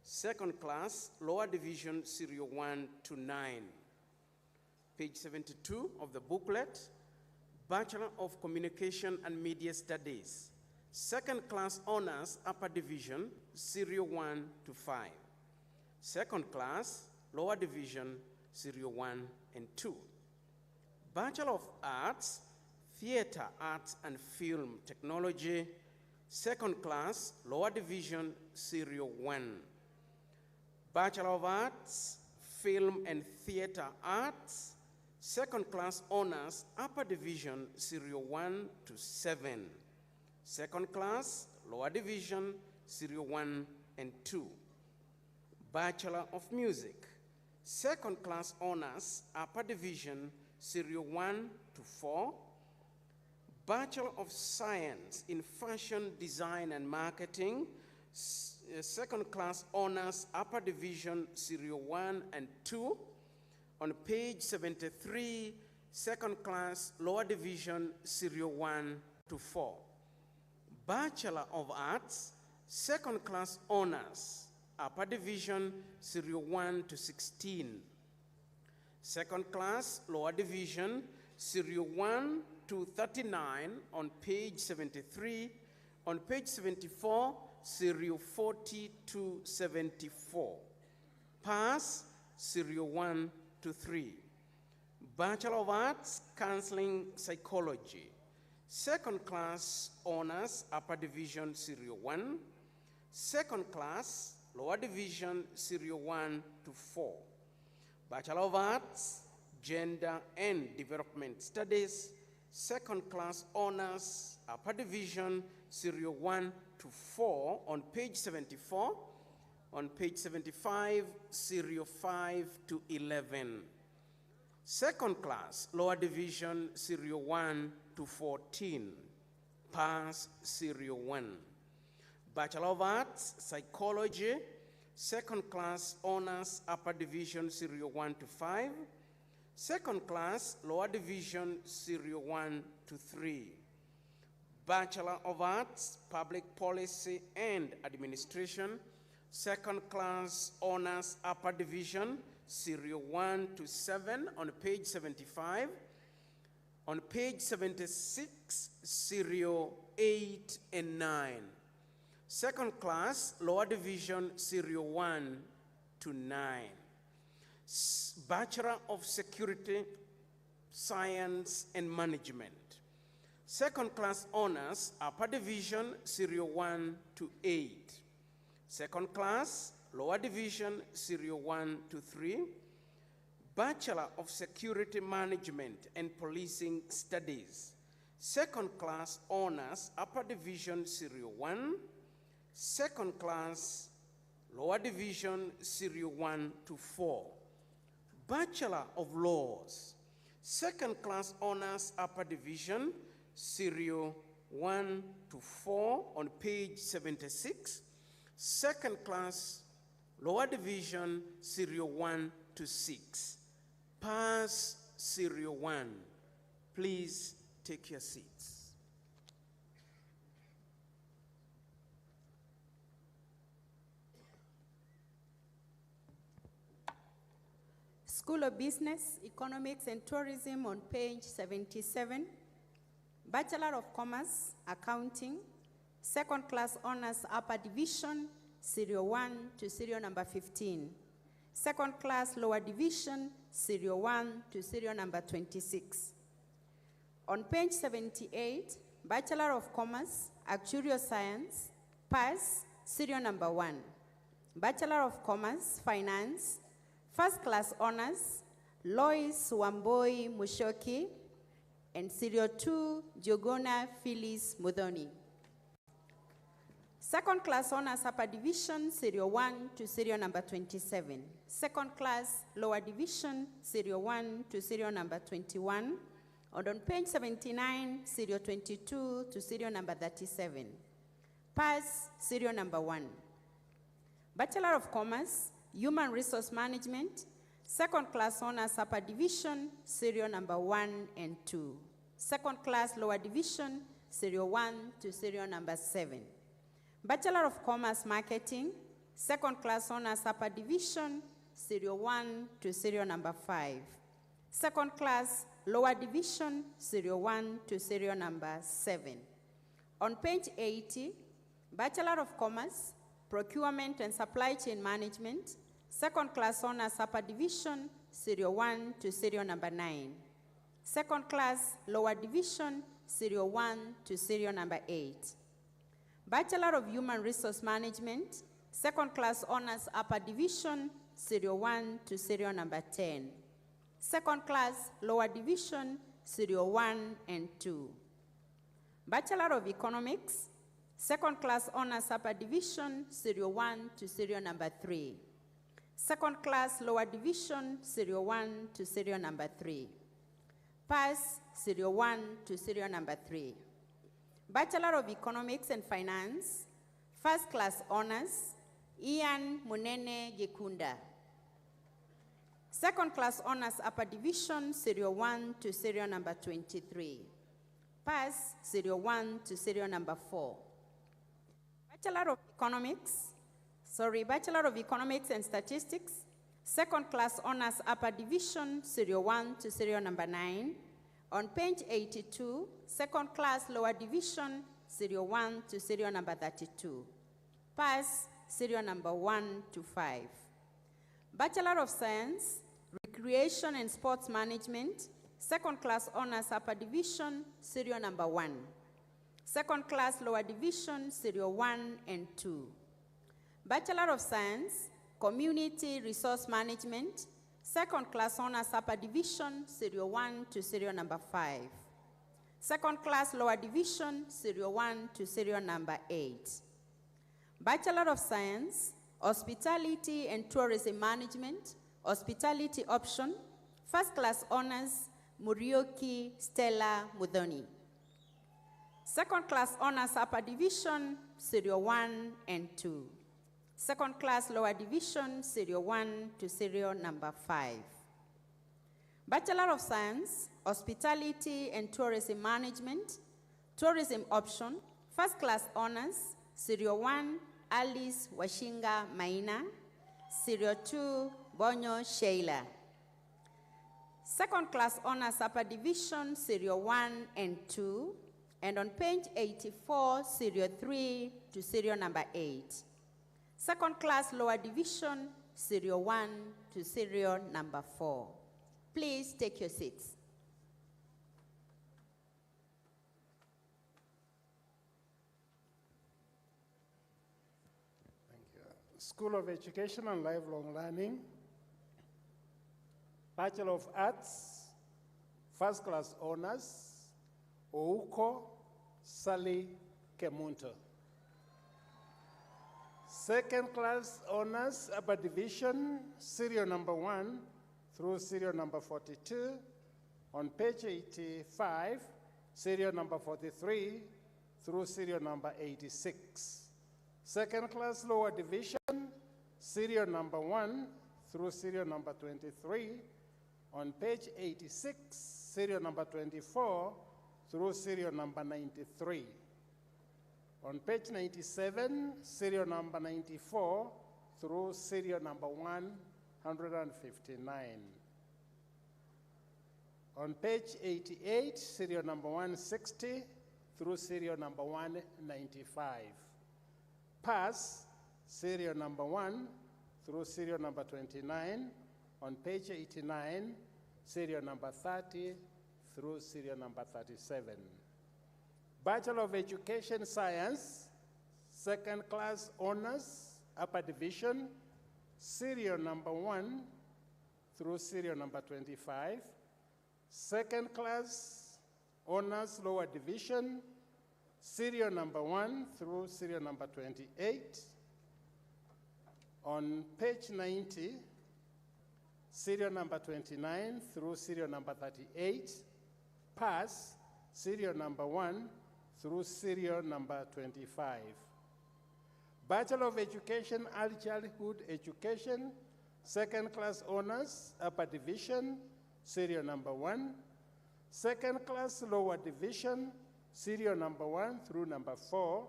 Second class, lower division, serial 1 to 9. Page 72 of the booklet, Bachelor of Communication and Media Studies. Second class honors, upper division, serial 1 to 5. Second class, lower division, serial 1 and 2. Bachelor of Arts, Theater, Arts and Film Technology. Second class, lower division, serial 1. Bachelor of Arts, Film and Theater Arts. Second class honors, upper division, serial 1 to 7. Second class, lower division, serial 1 and 2. Bachelor of Music. Second class honors, upper division, serial 1 to 4. Bachelor of Science in Fashion Design and Marketing. Second class honors, upper division, serial 1 and 2. On page 73, second class, lower division, serial 1 to 4. Bachelor of Arts, second class honors, upper division, serial 1 to 16. Second class, lower division, serial 1 to 39 on page 73. On page 74, serial 40 to 74. Pass, serial 1 to 3. Bachelor of Arts, Counseling Psychology. Second class honors, upper division, serial 1. Second class, lower division, serial 1 to 4. Bachelor of Arts, Gender and Development Studies. Second class honors, upper division, serial 1 to 4 on page 74. On page 75, serial 5 to 11. Second class, lower division, serial 1 to 14. Pass, serial 1. Bachelor of Arts, Psychology. Second class honors, upper division, serial 1 to 5. Second class, lower division, serial 1 to 3. Bachelor of Arts, Public Policy and Administration, second class honors upper division, serial 1 to 7 on page 75. On page 76, serial 8 and 9. Second class lower division, serial 1 to 9. Bachelor of Security, Science and Management. Second class honors, upper division, serial 1 to 8. Second class, lower division, serial 1 to 3. Bachelor of Security Management and Policing Studies. Second class honors, upper division, serial 1. Second class, lower division, serial 1 to 4. Bachelor of Laws. Second class honors, upper division, serial 1 to 4 on page 76. Second class, lower division, serial 1 to 6. Pass serial 1. Please take your seats. School of Business, Economics and Tourism on page 77. Bachelor of Commerce, Accounting, second class honors upper division, serial 1 to serial number 15. Second class lower division, serial 1 to serial number 26. On page 78, Bachelor of Commerce, Actuarial Science, pass, serial number 1. Bachelor of Commerce, Finance, first class honors, Lois Wamboi Mushoki, and serial 2, Jogona Phyllis Mudhoni. Second class honors upper division, serial 1 to serial number 27. Second class lower division, serial 1 to serial number 21. And on page 79, serial 22 to serial number 37. Pass, serial number 1. Bachelor of Commerce, Human Resource Management, second class honors upper division, serial number 1 and 2. Second class lower division, serial 1 to serial number 7. Bachelor of Commerce Marketing, second class honors upper division, serial 1 to serial number 5. Second class lower division, serial 1 to serial number 7. On page 80, Bachelor of Commerce, Procurement and Supply Chain Management, second class honors upper division, serial 1 to serial number 9. Second class lower division, serial 1 to serial number 8. Bachelor of Human Resource Management, second class honors upper division, serial 1 to serial number 10. Second class lower division, serial 1 and 2. Bachelor of Economics, second class honors upper division, serial 1 to serial number 3. Second class lower division, serial 1 to serial number 3. Pass, serial 1 to serial number 3. Bachelor of Economics and Finance, first class honors, Ian Munene Gekunda. Second class honors upper division, serial 1 to serial number 23. Pass, serial 1 to serial number 4. Bachelor of Economics and Statistics, second class honors upper division, serial 1 to serial number 9. On page 82, second class lower division, serial 1 to serial number 32. Pass, serial number 1 to 5. Bachelor of Science, Recreation and Sports Management, second class honors upper division, serial number 1. Second class lower division, serial 1 and 2. Bachelor of Science, Community Resource Management, second class honors upper division, serial 1 to serial number 5. Second class lower division, serial 1 to serial number 8. Bachelor of Science, Hospitality and Tourism Management, Hospitality Option, first class honors, Murioki Stella Mudhoni. Second class honors upper division, serial 1 and 2. Second class lower division, serial 1 to serial number 5. Bachelor of Science, Hospitality and Tourism Management, Tourism option, first class honors, Serial 1, Alice Washinga Maina, Serial 2, Bonyo Sheila. Second class honors upper division, Serial 1 and 2, and on page 84, Serial 3 to Serial number 8. Second class lower division, Serial 1 to Serial number 4. Please take your seats. School of Education and Lifelong Learning, Bachelor of Arts, First Class Honors, Ouko Sally Kemunto. Second Class Honors, Upper Division, Serial number 1 through Serial number 42, on page 85, Serial number 43 through Serial number 86. Second class lower division, serial number 1 through serial number 23, on page 86, serial number 24 through serial number 93. On page 97, serial number 94 through serial number 159. On page 88, serial number 160 through serial number 195. Pass, serial number 1 through serial number 29, on page 89, serial number 30 through serial number 37. Bachelor of Education Science, second class honors, upper division, serial number 1 through serial number 25. Second class honors, lower division, serial number 1 through serial number 28. On page 90, serial number 29 through serial number 38. Pass, serial number 1 through serial number 25. Bachelor of Education, Early Childhood Education, second class honors, upper division, serial number 1. Second class lower division, serial number 1 through number 4.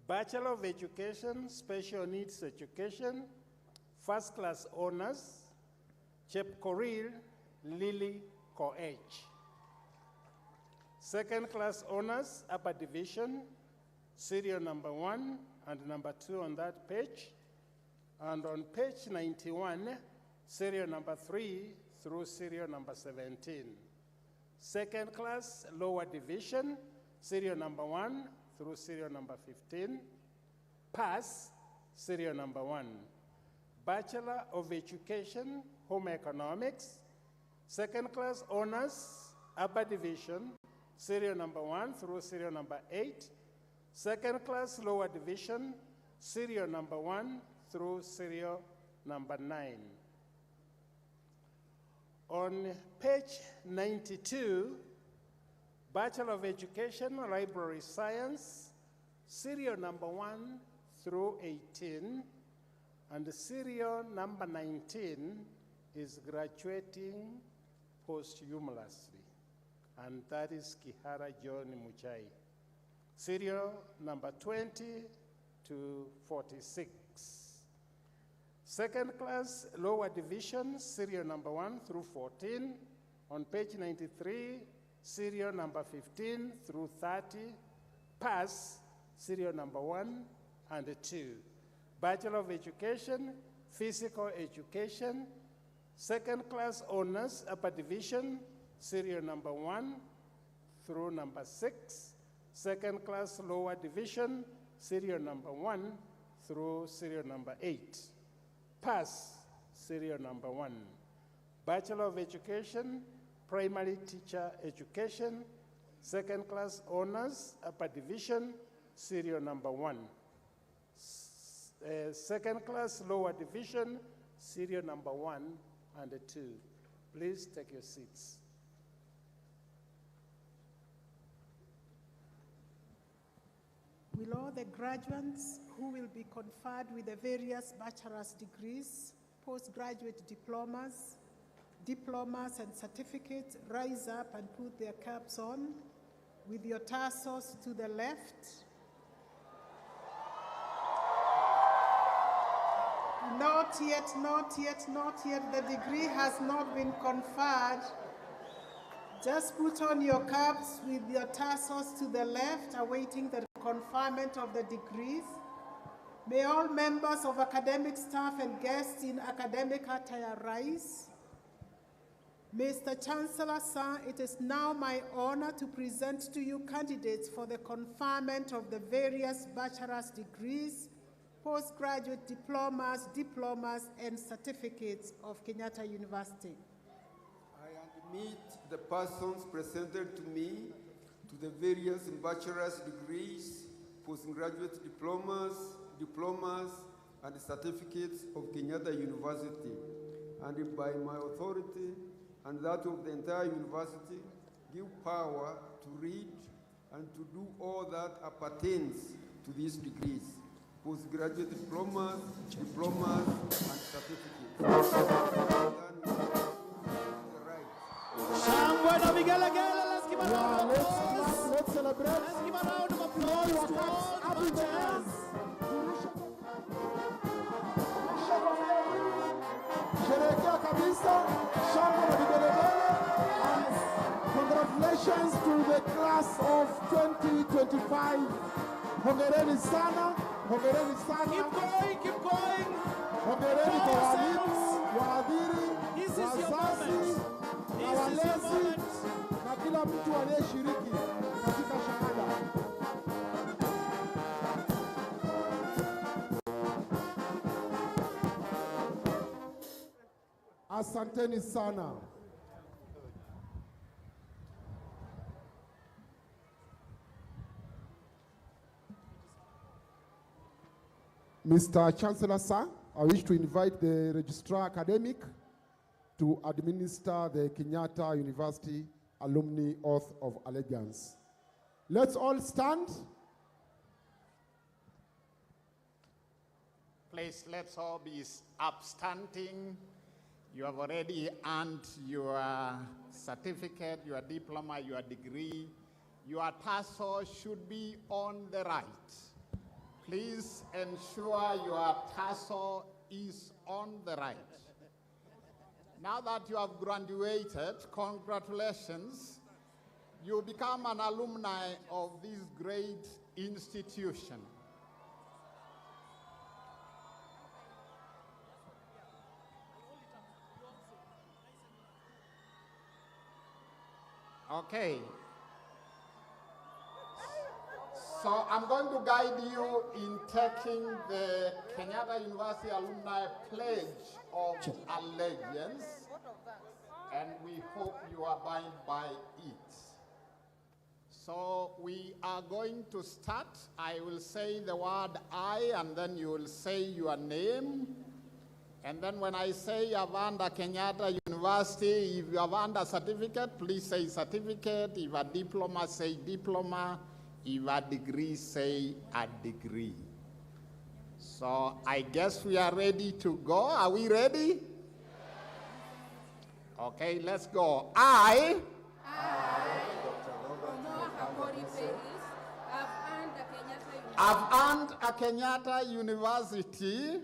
Bachelor of Education, Special Needs Education, first class honors, Chepkorir Lily Koech. Second class honors, upper division, serial number 1 and number 2 on that page. And on page 91, serial number 3 through serial number 17. Second class lower division, serial number 1 through serial number 15. Pass, serial number 1. Bachelor of Education, Home Economics, second class honors, upper division, serial number 1 through serial number 8. Second class lower division, serial number 1 through serial number 9. On page 92, Bachelor of Education, Library Science, serial number 1 through 18, and serial number 19 is graduating posthumously, and that is Kihara John Muchai. Serial number 20 to 46. Second class lower division, serial number 1 through 14, on page 93, serial number 15 through 30. Pass, serial number 1 and 2. Bachelor of Education, Physical Education, second class honors, upper division, serial number 1 through number 6. Second class lower division, serial number 1 through serial number 8. Pass, serial number 1. Bachelor of Education, Primary Teacher Education, second class honors, upper division, serial number 1. Second class lower division, serial number 1 and 2. Please take your seats. Will all the graduates who will be conferred with the various bachelor's degrees, postgraduate diplomas and certificates rise up and put their caps on with your tassels to the left. Not yet, not yet, not yet. The degree has not been conferred. Just put on your caps with your tassels to the left, awaiting the conferment of the degrees. May all members of academic staff and guests in academic attire rise. Mr. Chancellor, sir, it is now my honor to present to you candidates for the conferment of the various bachelor's degrees, postgraduate diplomas, and certificates of Kenyatta University. I admit the persons presented to me to the various bachelor's degrees, postgraduate diplomas, and certificates of Kenyatta University, and by my authority and that of the entire university, give power to read and to do all that appertains to these degrees, postgraduate diplomas, and certificates. Let's give a round of applause. Let's celebrate. Let's give a round of applause to all the bachelors. Sherehekea kabisa, shangwe na vigelegele, and congratulations to the class of 2025. Hongereni sana, hongereni sana. Keep going, keep going. Hongereni kwa walimu, waadhiri, wazazi, na walezi, na kila mtu aliyeshiriki katika shahada. Asanteni sana. Mr. Chancellor, sir, I wish to invite the Registrar Academic to administer the Kenyatta University Alumni Oath of Allegiance. Let's all stand. Please, let's all be upstanding. You have already earned your certificate, your diploma, your degree. Your tassel should be on the right. Please ensure your tassel is on the right. Now that you have graduated, congratulations. You become an alumni of this great institution. Okay. So I'm going to guide you in taking the Kenyatta University Alumni Pledge of Allegiance, and we hope you abide by it. So we are going to start. I will say the word I, and then you will say your name. And then when I say you have earned a Kenyatta University, if you have earned a certificate, please say certificate. If a diploma, say diploma. If a degree, say a degree. So I guess we are ready to go. Are we ready? Okay, let's go. I have earned a Kenyatta University.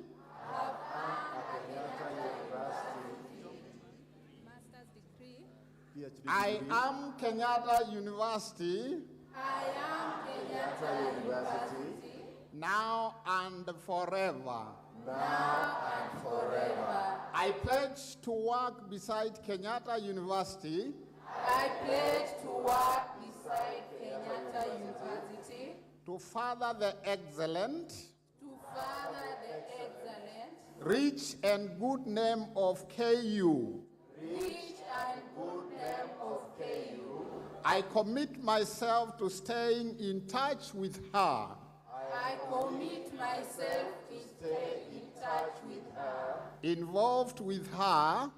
I am Kenyatta University. I am Kenyatta University. Now and forever. Now and forever. I pledge to work beside Kenyatta University. I pledge to work beside Kenyatta University. To further the excellent. To further the excellent. Rich and good name of KU. Rich and good name of KU. I commit myself to staying in touch with her. I commit myself to stay in touch with her. Involved with her.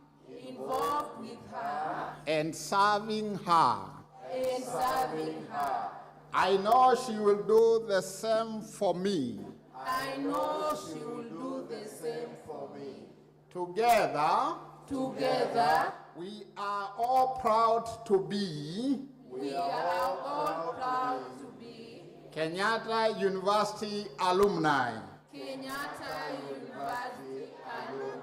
Involved with her. And serving her. And serving her. I know she will do the same for me. I know she will do the same for me. Together. Together. We are all proud to be. we are all proud to be Kenyatta University alumni. Kenyatta University alumni.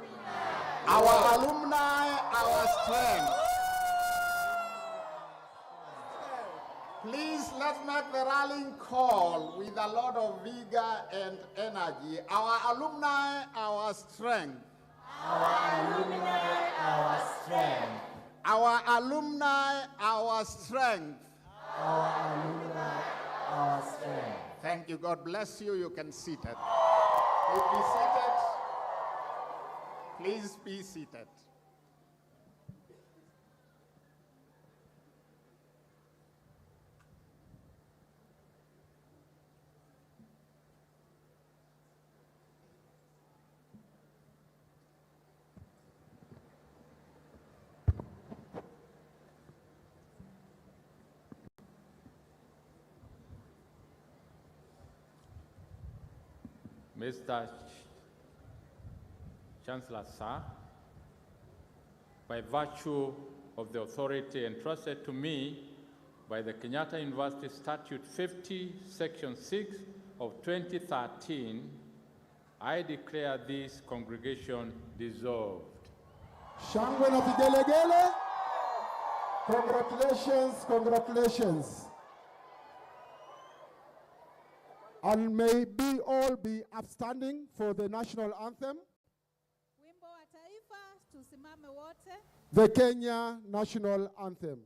Our alumni, our strength. Please, let's make the rallying call with a lot of vigor and energy. Our alumni, our strength. Our alumni, our strength. Our alumni, our strength. Our alumni, our strength. Thank you. God bless you. You can sit it. Please be seated. Please be seated. Mr. Chancellor, sir, by virtue of the authority entrusted to me by the Kenyatta University Statute 50, Section 6 of 2013, I declare this congregation dissolved. Shangwe na vigelegele. Congratulations, congratulations. And may we all be upstanding for the national anthem. Wimbo wa taifa, tusimame wote. The Kenya national anthem.